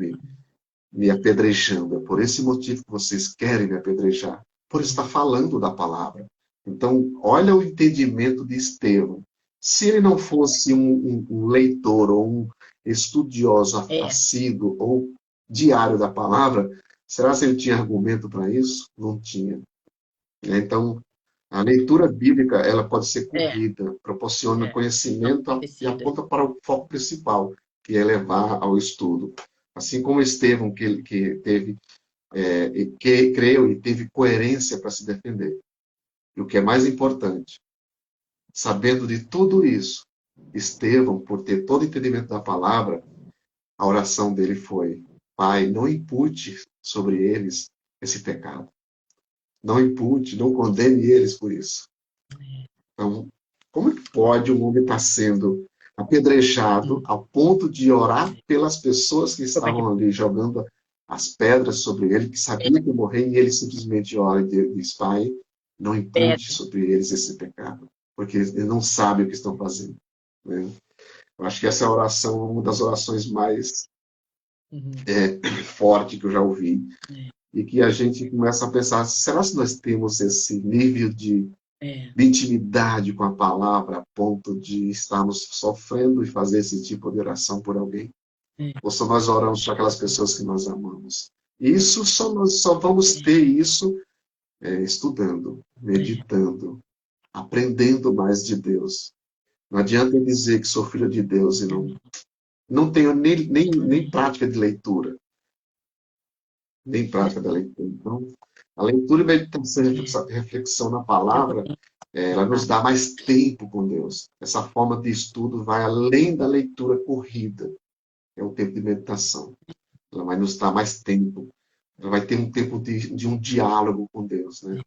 me apedrejando, é por esse motivo que vocês querem me apedrejar, por estar falando da palavra. Então, olha o entendimento de Estevão. Se ele não fosse um leitor ou um estudioso assíduo ou diário da palavra, será que ele tinha argumento para isso? Não tinha. Então, a leitura bíblica ela pode ser corrida, proporciona conhecimento e aponta para o foco principal, que é levar ao estudo. Assim como Estevão, que teve, que creu e teve coerência para se defender. E o que é mais importante, sabendo de tudo isso, Estevão, por ter todo o entendimento da palavra, a oração dele foi: Pai, não impute sobre eles esse pecado. Não impute, não condene eles por isso. Então, como é que pode um homem estar sendo apedrejado ao ponto de orar pelas pessoas que estavam ali jogando as pedras sobre ele, que sabia que ia morrer, e ele simplesmente ora e diz: Pai, não impute sobre eles esse pecado, porque eles não sabem o que estão fazendo. Né? Eu acho que essa oração é uma das orações mais fortes que eu já ouvi. E que a gente começa a pensar: será que nós temos esse nível de intimidade com a palavra a ponto de estarmos sofrendo e fazer esse tipo de oração por alguém? Ou só nós oramos para aquelas pessoas que nós amamos? Isso nós só vamos ter isso estudando, meditando, aprendendo mais de Deus. Não adianta eu dizer que sou filho de Deus e não tenho nem prática de leitura. Nem prática da leitura. Então, a leitura e meditação, reflexão na palavra, ela nos dá mais tempo com Deus. Essa forma de estudo vai além da leitura corrida. É o tempo de meditação. Ela vai nos dar mais tempo. Ela vai ter um tempo de um diálogo com Deus. Né?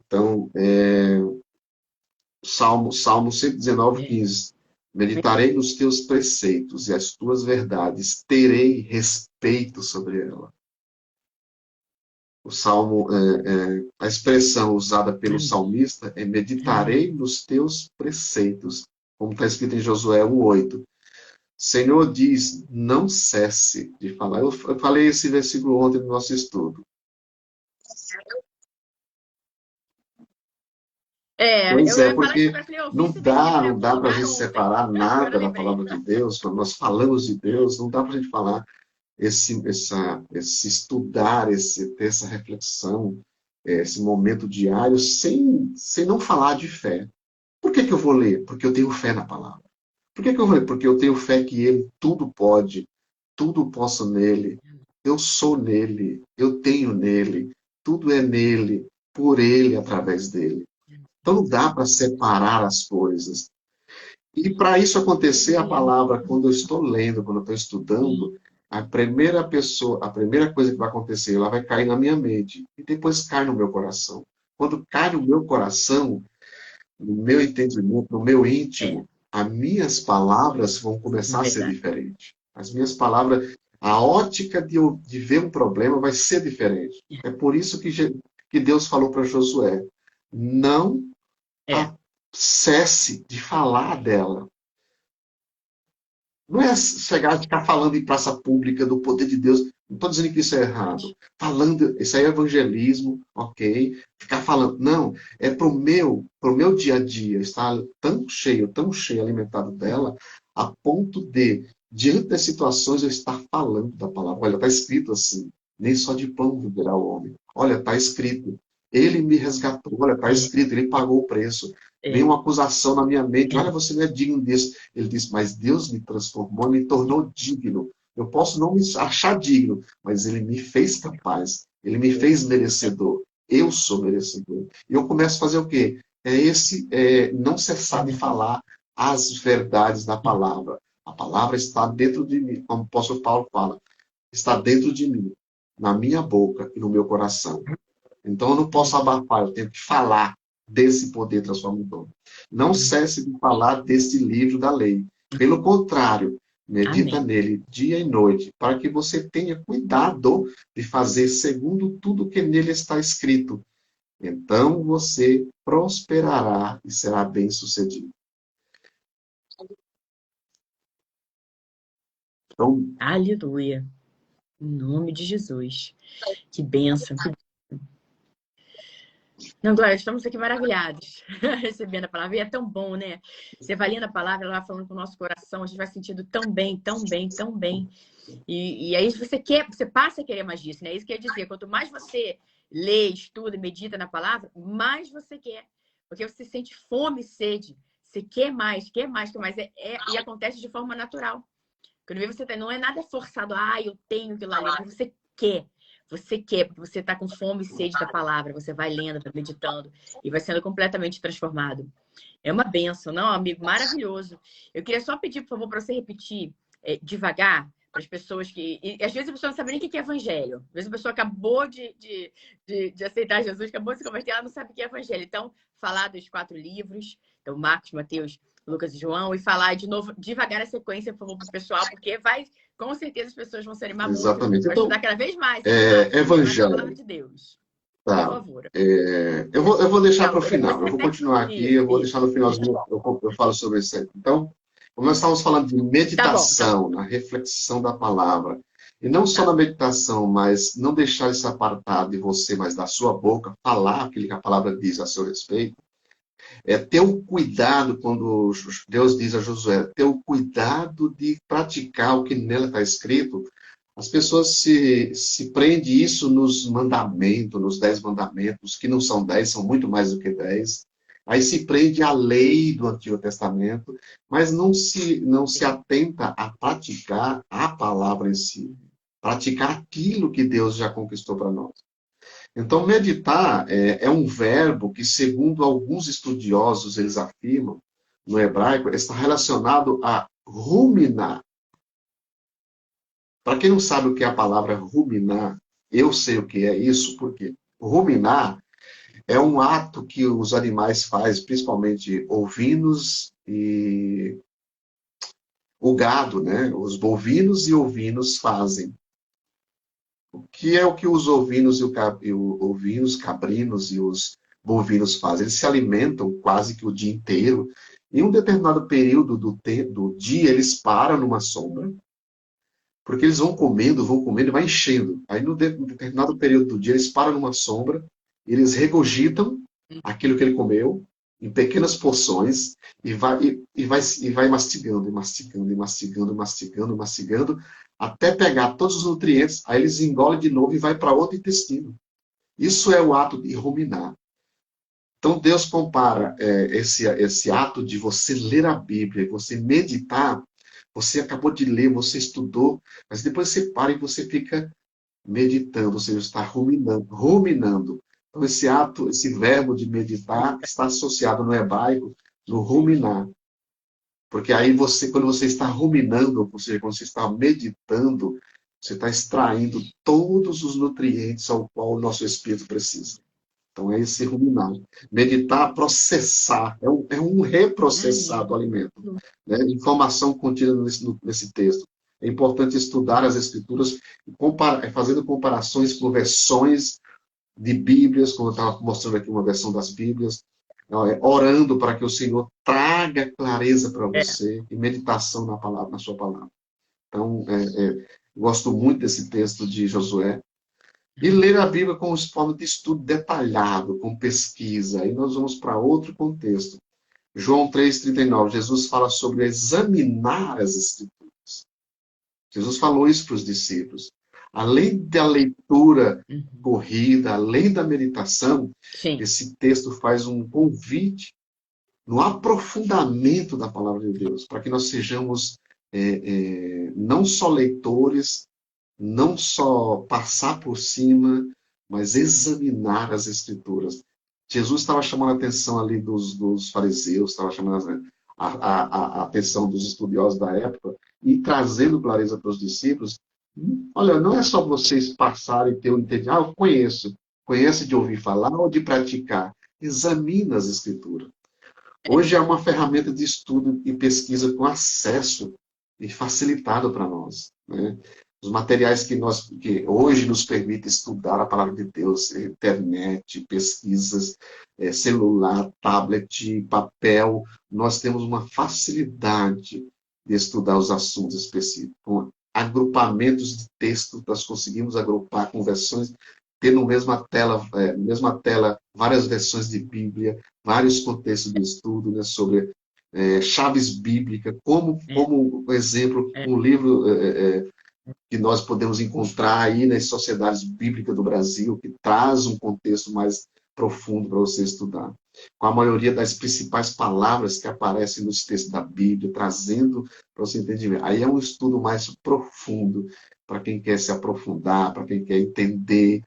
Então, Salmo 119, 15. Meditarei nos teus preceitos e as tuas verdades, terei respeito sobre ela. O salmo, a expressão usada pelo salmista é: meditarei nos teus preceitos, como está escrito em Josué 1:8. Senhor diz: não cesse de falar. Eu falei esse versículo ontem no nosso estudo. Pois porque não dá para a gente separar nada da palavra de Deus. Quando nós falamos de Deus, não dá para a gente falar esse estudar, ter essa reflexão, esse momento diário, sem não falar de fé. Por que eu vou ler? Porque eu tenho fé na palavra. Por que eu vou ler? Porque eu tenho fé que Ele tudo pode, tudo posso nele, eu sou nele, eu tenho nele, tudo é nele, por Ele, através dele. Então não dá para separar as coisas. E para isso acontecer, a palavra, quando eu estou lendo, quando eu estou estudando, a primeira coisa que vai acontecer, ela vai cair na minha mente e depois cai no meu coração. Quando cai no meu coração, no meu entendimento, no meu íntimo, as minhas palavras vão começar a ser diferentes. As minhas palavras, a ótica de ver um problema vai ser diferente. É por isso que Deus falou para Josué: não cesse de falar dela. Não é chegar e ficar falando em praça pública do poder de Deus. Não estou dizendo que isso é errado. Falando, isso aí é evangelismo, ok? Ficar falando. Não, é pro meu dia a dia estar tão cheio, alimentado dela, a ponto de, diante das situações, eu estar falando da palavra. Olha, está escrito assim. nem só de pão viverá o homem. Olha, está escrito. Ele me resgatou, olha, está escrito, ele pagou o preço. Vem É, uma acusação na minha mente, olha, você não é digno disso. Ele diz, mas Deus me transformou, me tornou digno. Eu posso não me achar digno, mas ele me fez capaz, ele me fez merecedor. Eu sou merecedor. E eu começo a fazer o quê? Não cessar de falar as verdades da palavra. A palavra está dentro de mim, como o apóstolo Paulo fala, está dentro de mim, na minha boca e no meu coração. Então eu não posso abafar, eu tenho que falar desse poder transformador. Não cesse de falar desse livro da lei. Pelo contrário, medita amém. nele dia e noite, para que você tenha cuidado de fazer segundo tudo que nele está escrito. Então você prosperará e será bem-sucedido. Então, Aleluia. Em nome de Jesus. Que bênção. Não, Glória, estamos aqui maravilhados, recebendo a palavra. E é tão bom, né? Você vai lendo a palavra, ela vai falando com o nosso coração, a gente vai sentindo tão bem, tão bem, tão bem. E aí você passa a querer mais disso, né? Isso quer dizer, quanto mais você lê, estuda, medita na palavra, mais você quer. Porque você sente fome e sede. Você quer mais, quer mais, quer mais. E acontece de forma natural. Quando vê você não é nada forçado, eu tenho que lá ler, porque você quer. Você quer, porque você está com fome e sede da palavra. Você vai lendo, vai meditando e vai sendo completamente transformado. É uma benção, não, amigo? Maravilhoso. Eu queria só pedir, por favor, para você repetir devagar para as pessoas que... E, às vezes a pessoa não sabe nem o que é evangelho. Às vezes a pessoa acabou de aceitar Jesus, acabou de se converter, ela não sabe o que é evangelho. Então, falar dos 4 livros, então Marcos, Mateus, Lucas e João, e falar de novo, devagar a sequência, por favor, para o pessoal, porque com certeza as pessoas vão se animar muito exatamente. para Então, estudar cada vez mais essa parte, mais a palavra evangelho. de Deus. Por Tá. favor. Eu vou deixar para o Não, depois final. você Eu vou repete. continuar aqui, eu vou deixar no finalzinho, eu falo sobre isso aí. Então, como nós estávamos falando de Tá bom, tá bom. meditação, na reflexão da palavra, e não só Tá. na meditação, mas não deixar isso apartar de você, mas da sua boca, falar aquilo que a palavra diz a seu respeito, ter o cuidado, quando Deus diz a Josué, ter o cuidado de praticar o que nela está escrito. As pessoas se prendem isso nos mandamentos, nos 10 mandamentos, que não são 10, são muito mais do que 10. Aí se prende à lei do Antigo Testamento, mas não se atenta a praticar a palavra em si, praticar aquilo que Deus já conquistou para nós. Então, meditar é um verbo que, segundo alguns estudiosos, eles afirmam, no hebraico, está relacionado a ruminar. Para quem não sabe o que é a palavra ruminar, eu sei o que é isso, porque ruminar é um ato que os animais fazem, principalmente ovinos e o gado, né? Os bovinos e ovinos fazem. O que é o que os ovinos ovinos, cabrinos e os bovinos fazem? Eles se alimentam quase que o dia inteiro. Em um determinado período do dia, eles param numa sombra, porque eles vão comendo e vai enchendo. Aí, no determinado período do dia, eles param numa sombra, eles regurgitam aquilo que ele comeu, em pequenas porções, e vai mastigando, e mastigando, e mastigando, mastigando, mastigando, até pegar todos os nutrientes, aí eles engolem de novo e vai para outro intestino. Isso é o ato de ruminar. Então, Deus compara esse ato de você ler a Bíblia, você meditar. Você acabou de ler, você estudou, mas depois você para e você fica meditando, ou seja, está ruminando, ruminando. Então, esse ato, esse verbo de meditar está associado no hebraico, no ruminar. Porque aí quando você está ruminando, ou seja, quando você está meditando, você está extraindo todos os nutrientes ao qual o nosso espírito precisa. Então, é esse ruminar. Meditar, processar. É um reprocessar do alimento. Né? Informação contida nesse texto. É importante estudar as Escrituras, fazendo comparações com versões de Bíblias, como eu estava mostrando aqui uma versão das Bíblias, orando para que o Senhor traga clareza para você e meditação na sua palavra. Então, gosto muito desse texto de Josué. E ler a Bíblia com forma de estudo detalhado, com pesquisa. Aí nós vamos para outro contexto. João 3,39, Jesus fala sobre examinar as Escrituras. Jesus falou isso para os discípulos. além da leitura Uhum. corrida, além da meditação, Sim. esse texto faz um convite no aprofundamento da palavra de Deus, para que nós sejamos não só leitores, não só passar por cima, mas examinar as Escrituras. Jesus estava chamando a atenção ali dos fariseus, estava chamando a atenção dos estudiosos da época e trazendo clareza para os discípulos. Olha, não é só vocês passarem e ter um entendimento. Ah, eu conheço. Conhece de ouvir falar ou de praticar? Examina as Escrituras. É. Hoje é uma ferramenta de estudo e pesquisa com acesso e facilitado para nós, né? Os materiais que hoje nos permitem estudar a palavra de Deus, internet, pesquisas, celular, tablet, papel, nós temos uma facilidade de estudar os assuntos específicos. Com agrupamentos de texto, nós conseguimos agrupar conversões, ter no mesma tela várias versões de Bíblia, vários contextos de estudo, né, sobre chaves bíblicas, É. como exemplo, É. um livro que nós podemos encontrar aí nas sociedades bíblicas do Brasil, que traz um contexto mais profundo para você estudar. Com a maioria das principais palavras que aparecem nos textos da Bíblia, trazendo para você entender. Aí é um estudo mais profundo, para quem quer se aprofundar, para quem quer entender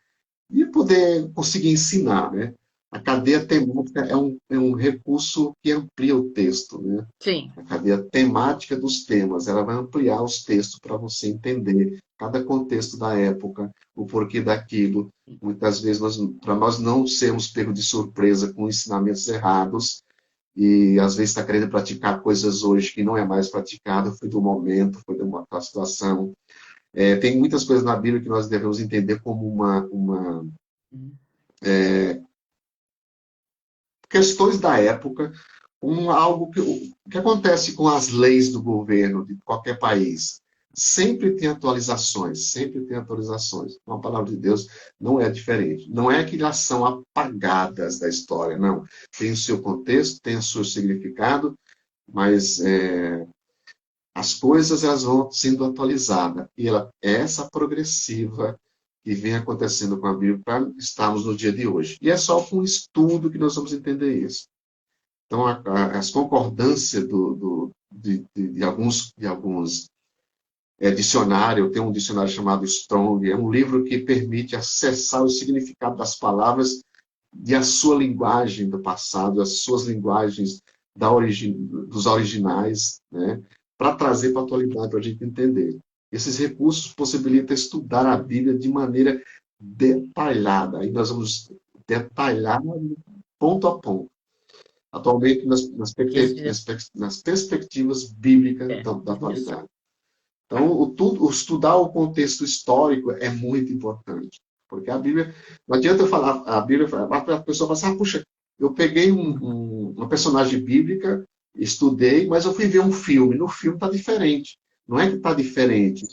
e poder conseguir ensinar, né? A cadeia temática é um recurso que amplia o texto, né? Sim. A cadeia temática dos temas, ela vai ampliar os textos para você entender cada contexto da época, o porquê daquilo. Muitas vezes, para nós não sermos pegos de surpresa com ensinamentos errados, e às vezes está querendo praticar coisas hoje que não é mais praticado, foi do momento, foi de uma situação. Tem muitas coisas na Bíblia que nós devemos entender como Uhum. questões da época, algo que acontece com as leis do governo de qualquer país. Sempre tem atualizações, sempre tem atualizações. Então, a palavra de Deus não é diferente. Não é que elas são apagadas da história, não. Tem o seu contexto, tem o seu significado, mas as coisas elas vão sendo atualizadas. E é essa progressiva que vem acontecendo com a Bíblia para estarmos no dia de hoje. E é só com o estudo que nós vamos entender isso. Então, as concordâncias de alguns dicionários, tem um dicionário chamado Strong, é um livro que permite acessar o significado das palavras e a sua linguagem do passado, as suas linguagens dos originais, né, para trazer para a atualidade, para a gente entender. Esses recursos possibilitam estudar a Bíblia de maneira detalhada. Aí nós vamos detalhar ponto a ponto. Atualmente, Isso. nas perspectivas bíblicas É. da Isso. atualidade. Então, estudar o contexto histórico é muito importante. Porque a Bíblia, não adianta eu falar, a Bíblia, a pessoa fala assim, puxa, eu peguei uma personagem bíblica, estudei, mas eu fui ver um filme. No filme está diferente. Não é que está diferente.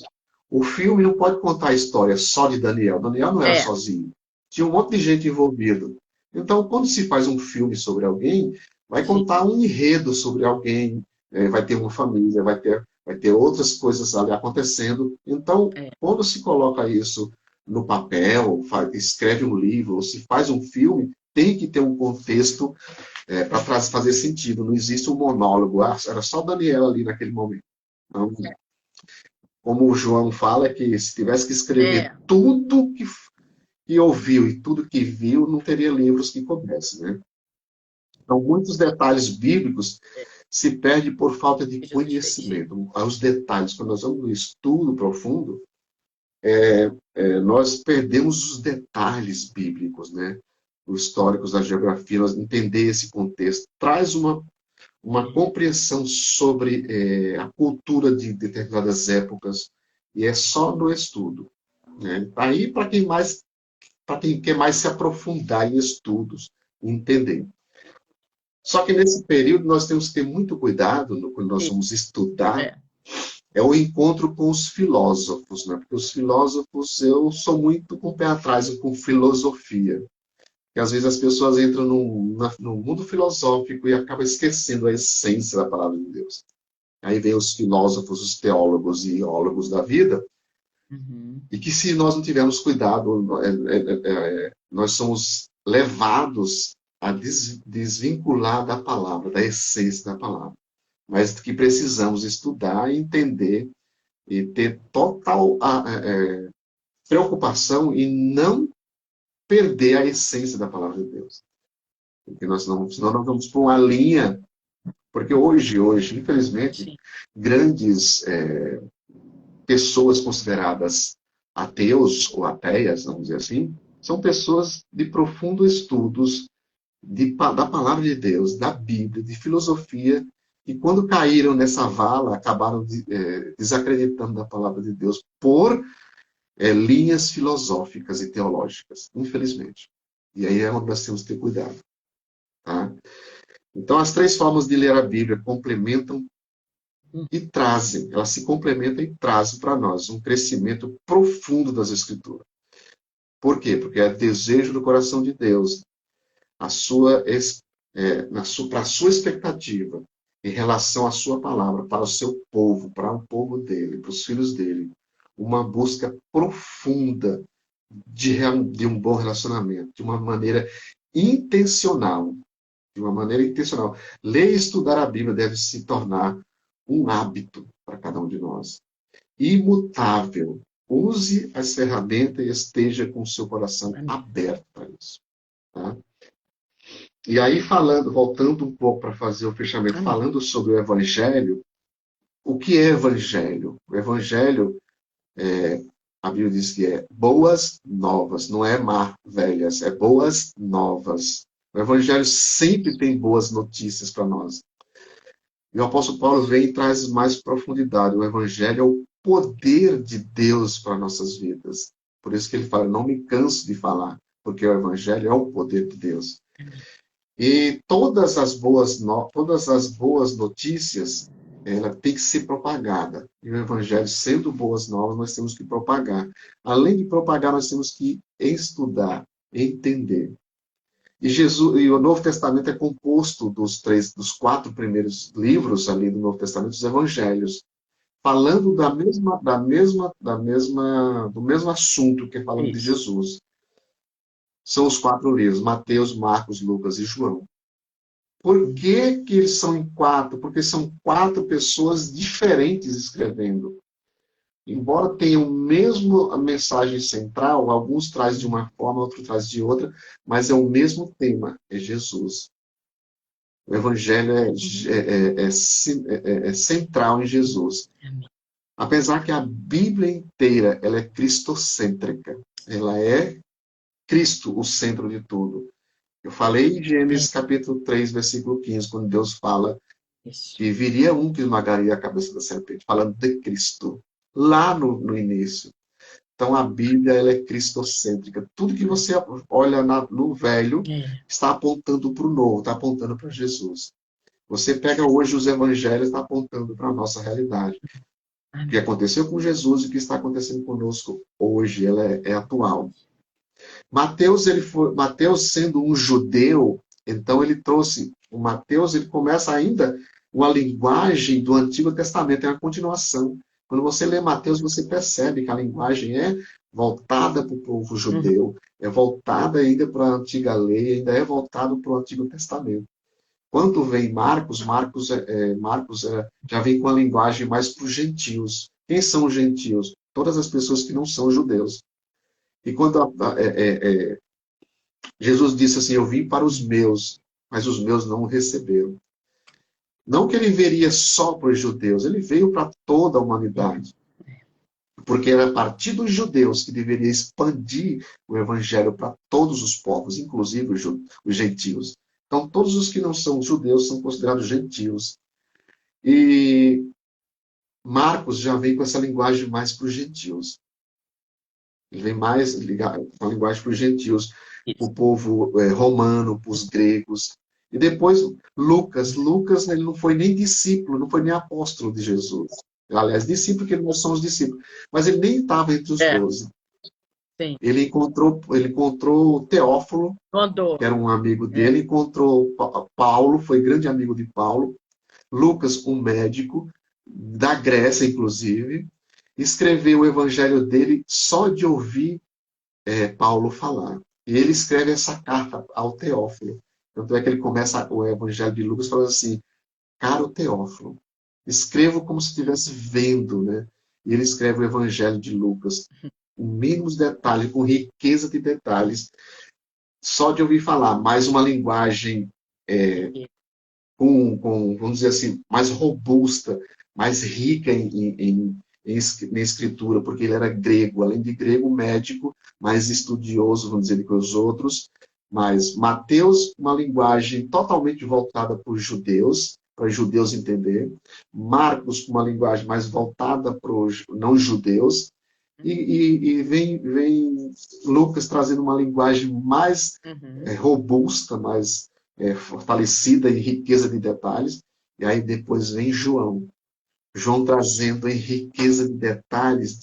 O filme não pode contar a história só de Daniel. Daniel não era É. sozinho. Tinha um monte de gente envolvida. Então, quando se faz um filme sobre alguém, vai Sim. contar um enredo sobre alguém, vai ter uma família, vai ter outras coisas ali acontecendo. Então, É. quando se coloca isso no papel, escreve um livro, ou se faz um filme, tem que ter um contexto para fazer sentido. Não existe um monólogo. Era só Daniel ali naquele momento. Então, como o João fala, que se tivesse que escrever É. tudo que ouviu e tudo que viu, não teria livros que coubessem, né? Então, muitos detalhes bíblicos se perdem por falta de Que Jesus fez. conhecimento. Os detalhes, quando nós vamos no estudo profundo, nós perdemos os detalhes bíblicos, né? Os históricos da geografia, nós entender esse contexto. Traz uma compreensão sobre a cultura de determinadas épocas, e é só no estudo, né? Aí, para quem quer mais se aprofundar em estudos, entender. Só que nesse período nós temos que ter muito cuidado quando nós vamos estudar, É. é o encontro com os filósofos, né? Porque os filósofos, eu sou muito com o pé atrás com filosofia. Porque às vezes as pessoas entram no mundo filosófico e acabam esquecendo a essência da palavra de Deus. Aí vem os filósofos, os teólogos e teólogos da vida, Uhum. E que se nós não tivermos cuidado, nós somos levados a desvincular da palavra, da essência da palavra. Mas que precisamos estudar e entender e ter total preocupação em não perder a essência da palavra de Deus. Porque senão nós vamos por uma linha, porque hoje, infelizmente, Sim. grandes pessoas consideradas ateus ou ateias, vamos dizer assim, são pessoas de profundos estudos da palavra de Deus, da Bíblia, de filosofia, e quando caíram nessa vala, acabaram desacreditando da palavra de Deus por linhas filosóficas e teológicas, infelizmente. E aí é onde nós temos que ter cuidado. Tá? Então, as três formas de ler a Bíblia complementam e trazem, elas se complementam e trazem para nós um crescimento profundo das Escrituras. Por quê? Porque é desejo do coração de Deus, para a sua expectativa em relação à sua palavra, para o seu povo, para o povo dele, para os filhos dele, uma busca profunda de um bom relacionamento, de uma maneira intencional. De uma maneira intencional. Ler e estudar a Bíblia deve se tornar um hábito para cada um de nós. Imutável. Use as ferramentas e esteja com o seu coração aberto para isso. Tá? E aí, voltando um pouco para fazer o fechamento, falando sobre o Evangelho, o que é Evangelho? O Evangelho, a Bíblia diz que é boas novas, não é velhas, é boas novas. O Evangelho sempre tem boas notícias para nós. E o apóstolo Paulo vem e traz mais profundidade. O Evangelho é o poder de Deus para nossas vidas. Por isso que ele fala, não me canso de falar, porque o Evangelho é o poder de Deus. E todas as boas notícias, ela tem que ser propagada. E o Evangelho, sendo boas novas, nós temos que propagar. Além de propagar, nós temos que estudar, entender. E o Novo Testamento é composto dos 4 primeiros livros ali do Novo Testamento, os Evangelhos, falando do mesmo assunto, que é falando de Jesus. São os 4 livros, Mateus, Marcos, Lucas e João. Por que eles são em 4? Porque são 4 pessoas diferentes escrevendo. Embora tenham a mensagem central, alguns trazem de uma forma, outros trazem de outra, mas é o mesmo tema, é Jesus. O Evangelho é central em Jesus. Apesar que a Bíblia inteira ela é cristocêntrica. Ela é Cristo o centro de tudo. Eu falei em Gênesis capítulo 3, versículo 15, quando Deus fala que viria um que esmagaria a cabeça da serpente, falando de Cristo, lá no início. Então, a Bíblia ela é cristocêntrica. Tudo que você olha no Velho está apontando para o Novo, está apontando para Jesus. Você pega hoje os Evangelhos, está apontando para a nossa realidade. O que aconteceu com Jesus e o que está acontecendo conosco hoje, ela é atual. Mateus, sendo um judeu, então ele trouxe... O Mateus, ele começa ainda uma linguagem do Antigo Testamento, é uma continuação. Quando você lê Mateus, você percebe que a linguagem é voltada para o povo judeu, é voltada ainda para a antiga lei, ainda é voltado para o Antigo Testamento. Quando vem Marcos já vem com a linguagem mais para os gentios. Quem são os gentios? Todas as pessoas que não são judeus. E quando Jesus disse assim, eu vim para os meus, mas os meus não o receberam. Não que ele veria só para os judeus, ele veio para toda a humanidade. Porque era a partir dos judeus que deveria expandir o evangelho para todos os povos, inclusive os gentios. Então, todos os que não são judeus são considerados gentios. E Marcos já vem com essa linguagem mais para os gentios. Ele vem mais ligado com a linguagem para os gentios, para o povo romano, para os gregos. E depois, Lucas, ele não foi nem discípulo, não foi nem apóstolo de Jesus. Aliás, discípulo, porque nós somos discípulos. Mas ele nem estava entre os 12. Sim. Ele encontrou Teófilo, que era um amigo dele, encontrou Paulo, foi grande amigo de Paulo. Lucas, um médico, da Grécia, inclusive. escreveu o evangelho dele só de ouvir Paulo falar. E ele escreve essa carta ao Teófilo. Tanto é que ele começa o evangelho de Lucas falando assim: caro Teófilo, escrevo como se estivesse vendo, né? E ele escreve o evangelho de Lucas com mínimos detalhes, com riqueza de detalhes, só de ouvir falar, mais uma linguagem vamos dizer assim, mais robusta, mais rica em escritura, porque ele era grego, além de grego, médico, mais estudioso, vamos dizer, que os outros. Mas Mateus, uma linguagem totalmente voltada para os judeus entender. Marcos, uma linguagem mais voltada para os não-judeus. E vem Lucas trazendo uma linguagem mais robusta, mais fortalecida em riqueza de detalhes. E aí depois vem João. João trazendo em riqueza de detalhes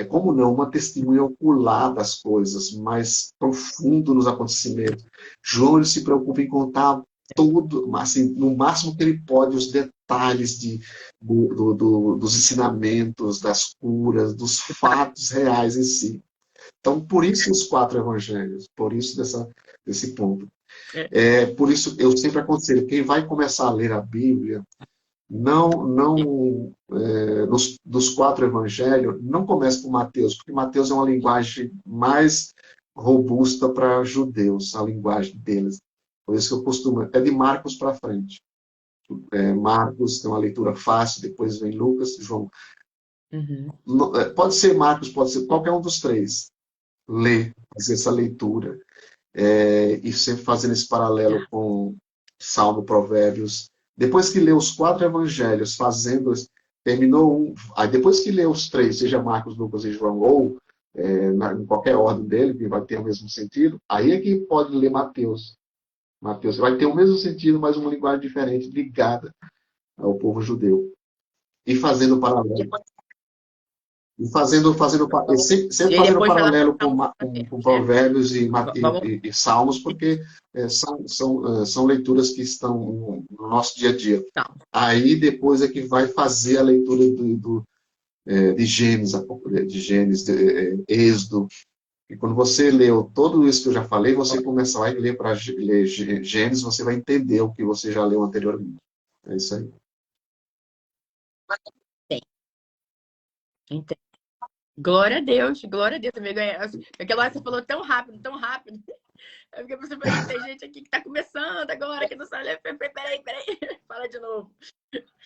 como não, uma testemunha ocular das coisas, mais profundo nos acontecimentos. João ele se preocupa em contar tudo, assim, no máximo que ele pode, os detalhes dos ensinamentos, das curas, dos fatos reais em si. Então, por isso os 4 evangelhos, por isso desse ponto. Por isso, eu sempre aconselho, quem vai começar a ler a Bíblia, dos 4 evangelhos, não comece por Mateus, porque Mateus é uma linguagem mais robusta para judeus, a linguagem deles. Por isso que eu costumo, é de Marcos para frente. Marcos tem uma leitura fácil, depois vem Lucas, João. Pode ser Marcos, pode ser qualquer um dos 3. Fazer essa leitura. E sempre fazendo esse paralelo com Salmo, Provérbios. Depois que lê os 4 evangelhos, terminou um. Aí depois que lê os 3, seja Marcos, Lucas e João, ou em qualquer ordem dele, que vai ter o mesmo sentido, aí é que pode ler Mateus. Mateus vai ter o mesmo sentido, mas uma linguagem diferente, ligada ao povo judeu. E fazendo paralelo. E sempre fazendo paralelo com Provérbios e Salmos, porque são leituras que estão no nosso dia a dia. Aí depois é que vai fazer a leitura de Gênesis, Êxodo. E quando você leu tudo isso que eu já falei, você começa a ler para ler Gênesis, você vai entender o que você já leu anteriormente. É isso aí. Entendi. Glória a Deus, amigo. Aquela hora você falou tão rápido, tão rápido. Eu fiquei pensando, tem gente aqui que tá começando agora, que não sabe ler. Peraí, fala de novo.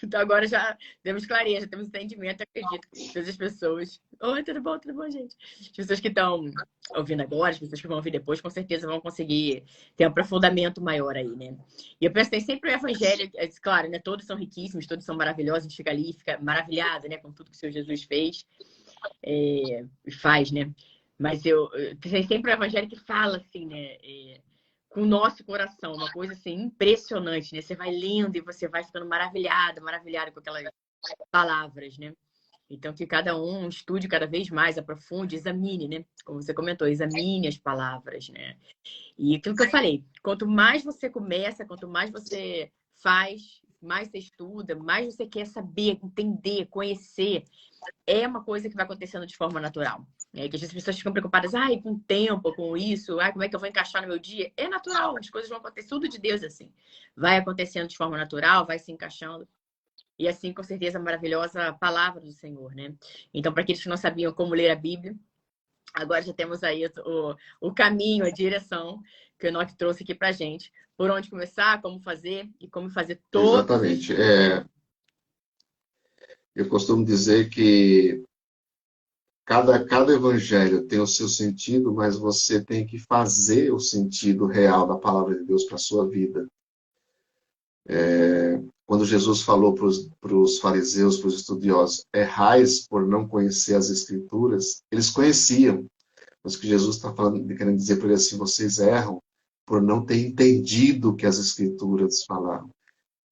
Então agora já temos clareza, temos entendimento, acredito. Todas as pessoas. Oi, tudo bom, gente? As pessoas que estão ouvindo agora, as pessoas que vão ouvir depois, com certeza vão conseguir ter um aprofundamento maior aí, né? E eu penso, tem sempre o evangelho, claro, né? Todos são riquíssimos, todos são maravilhosos, a gente fica ali, fica maravilhado, né? Com tudo que o Senhor Jesus fez. Faz, né? Mas tem sempre o evangelho que fala assim, né? Com o nosso coração, uma coisa assim impressionante, né? Você vai lendo e você vai ficando maravilhado com aquelas palavras, né? Então que cada um estude cada vez mais, aprofunde, examine, né? Como você comentou, examine as palavras, né? E aquilo que eu falei, quanto mais você começa, quanto mais você faz, mais você estuda, mais você quer saber, entender, conhecer, é uma coisa que vai acontecendo de forma natural. Que as pessoas ficam preocupadas, com o tempo, com isso, como é que eu vou encaixar no meu dia? É natural, as coisas vão acontecer, tudo de Deus assim. Vai acontecendo de forma natural, vai se encaixando. E assim, com certeza, a maravilhosa palavra do Senhor, né? Então, para aqueles que não sabiam como ler a Bíblia, agora já temos aí o caminho, a direção que o Enoque trouxe aqui pra gente. Por onde começar, como fazer e como fazer todos. Exatamente. Eu costumo dizer que cada evangelho tem o seu sentido, mas você tem que fazer o sentido real da palavra de Deus para a sua vida. Quando Jesus falou para os fariseus, para os estudiosos, errais por não conhecer as Escrituras, eles conheciam. Mas o que Jesus está querendo dizer para eles assim, vocês erram por não ter entendido o que as Escrituras falaram.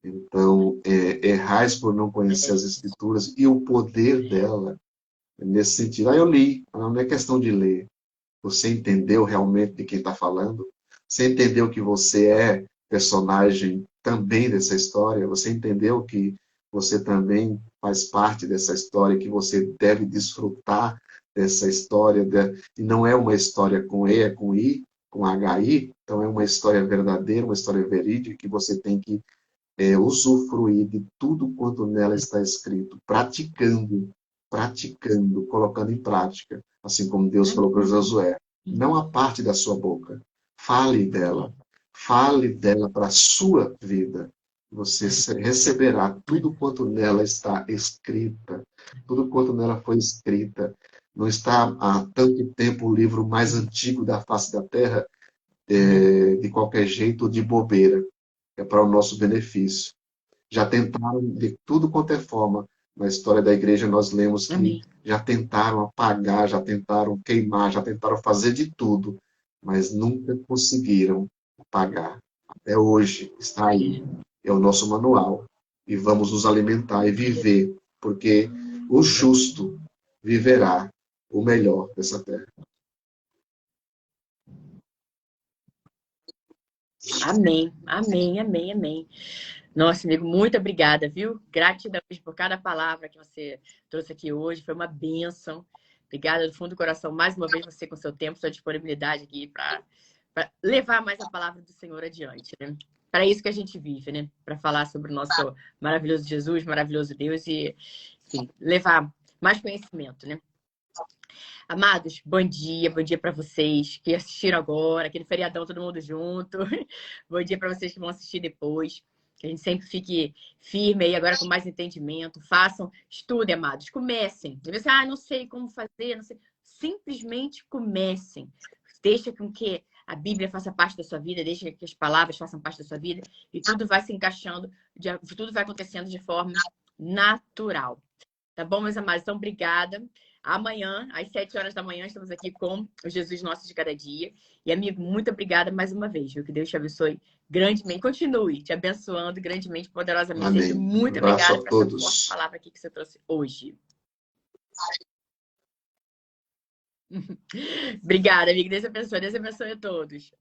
Então, errais por não conhecer as Escrituras e o poder dela. Nesse sentido, eu li, não é questão de ler. Você entendeu realmente de quem está falando? Você entendeu que você é personagem também dessa história? Você entendeu que você também faz parte dessa história, que você deve desfrutar dessa história, e não é uma história com E, é com I, com HI, então é uma história verdadeira, uma história verídica, que você tem que usufruir de tudo quanto nela está escrito, praticando, colocando em prática, assim como Deus falou para Josué. Não a parte da sua boca, fale dela para a sua vida. Você receberá tudo quanto nela está escrita, tudo quanto nela foi escrita. Não está há tanto tempo o livro mais antigo da face da terra, de qualquer jeito, de bobeira. É para o nosso benefício. Já tentaram de tudo quanto é forma. Na história da igreja, nós lemos que Amém. já tentaram apagar, já tentaram queimar, já tentaram fazer de tudo, mas nunca conseguiram apagar. Até hoje está aí. É o nosso manual. E vamos nos alimentar e viver, porque o justo viverá o melhor dessa terra. Amém, amém, amém, amém. Nossa, amigo, muito obrigada, viu? Gratidão por cada palavra que você trouxe aqui hoje. Foi uma bênção. Obrigada do fundo do coração, mais uma vez, você com seu tempo, sua disponibilidade aqui para levar mais a palavra do Senhor adiante, né? Para isso que a gente vive, né? Para falar sobre o nosso maravilhoso Jesus, maravilhoso Deus e, enfim, levar mais conhecimento, né? Amados, bom dia para vocês que assistiram agora, aquele feriadão todo mundo junto. Bom dia para vocês que vão assistir depois. Que a gente sempre fique firme aí agora com mais entendimento. Façam, estudem, amados. Comecem. Você, não sei como fazer, não sei. Simplesmente comecem. Deixa com que a Bíblia faça parte da sua vida, deixa que as palavras façam parte da sua vida e tudo vai se encaixando, tudo vai acontecendo de forma natural. Tá bom, meus amados? Então, obrigada. Amanhã, às 7 horas da manhã, estamos aqui com o Jesus Nosso de Cada Dia. E, amigo, muito obrigada mais uma vez, viu? Que Deus te abençoe grandemente. Continue te abençoando grandemente, poderosamente. Amém. Seja muito Um abraço obrigada a por essa forte todos. palavra aqui que você trouxe hoje. Obrigada, amigo. Deus abençoe a todos.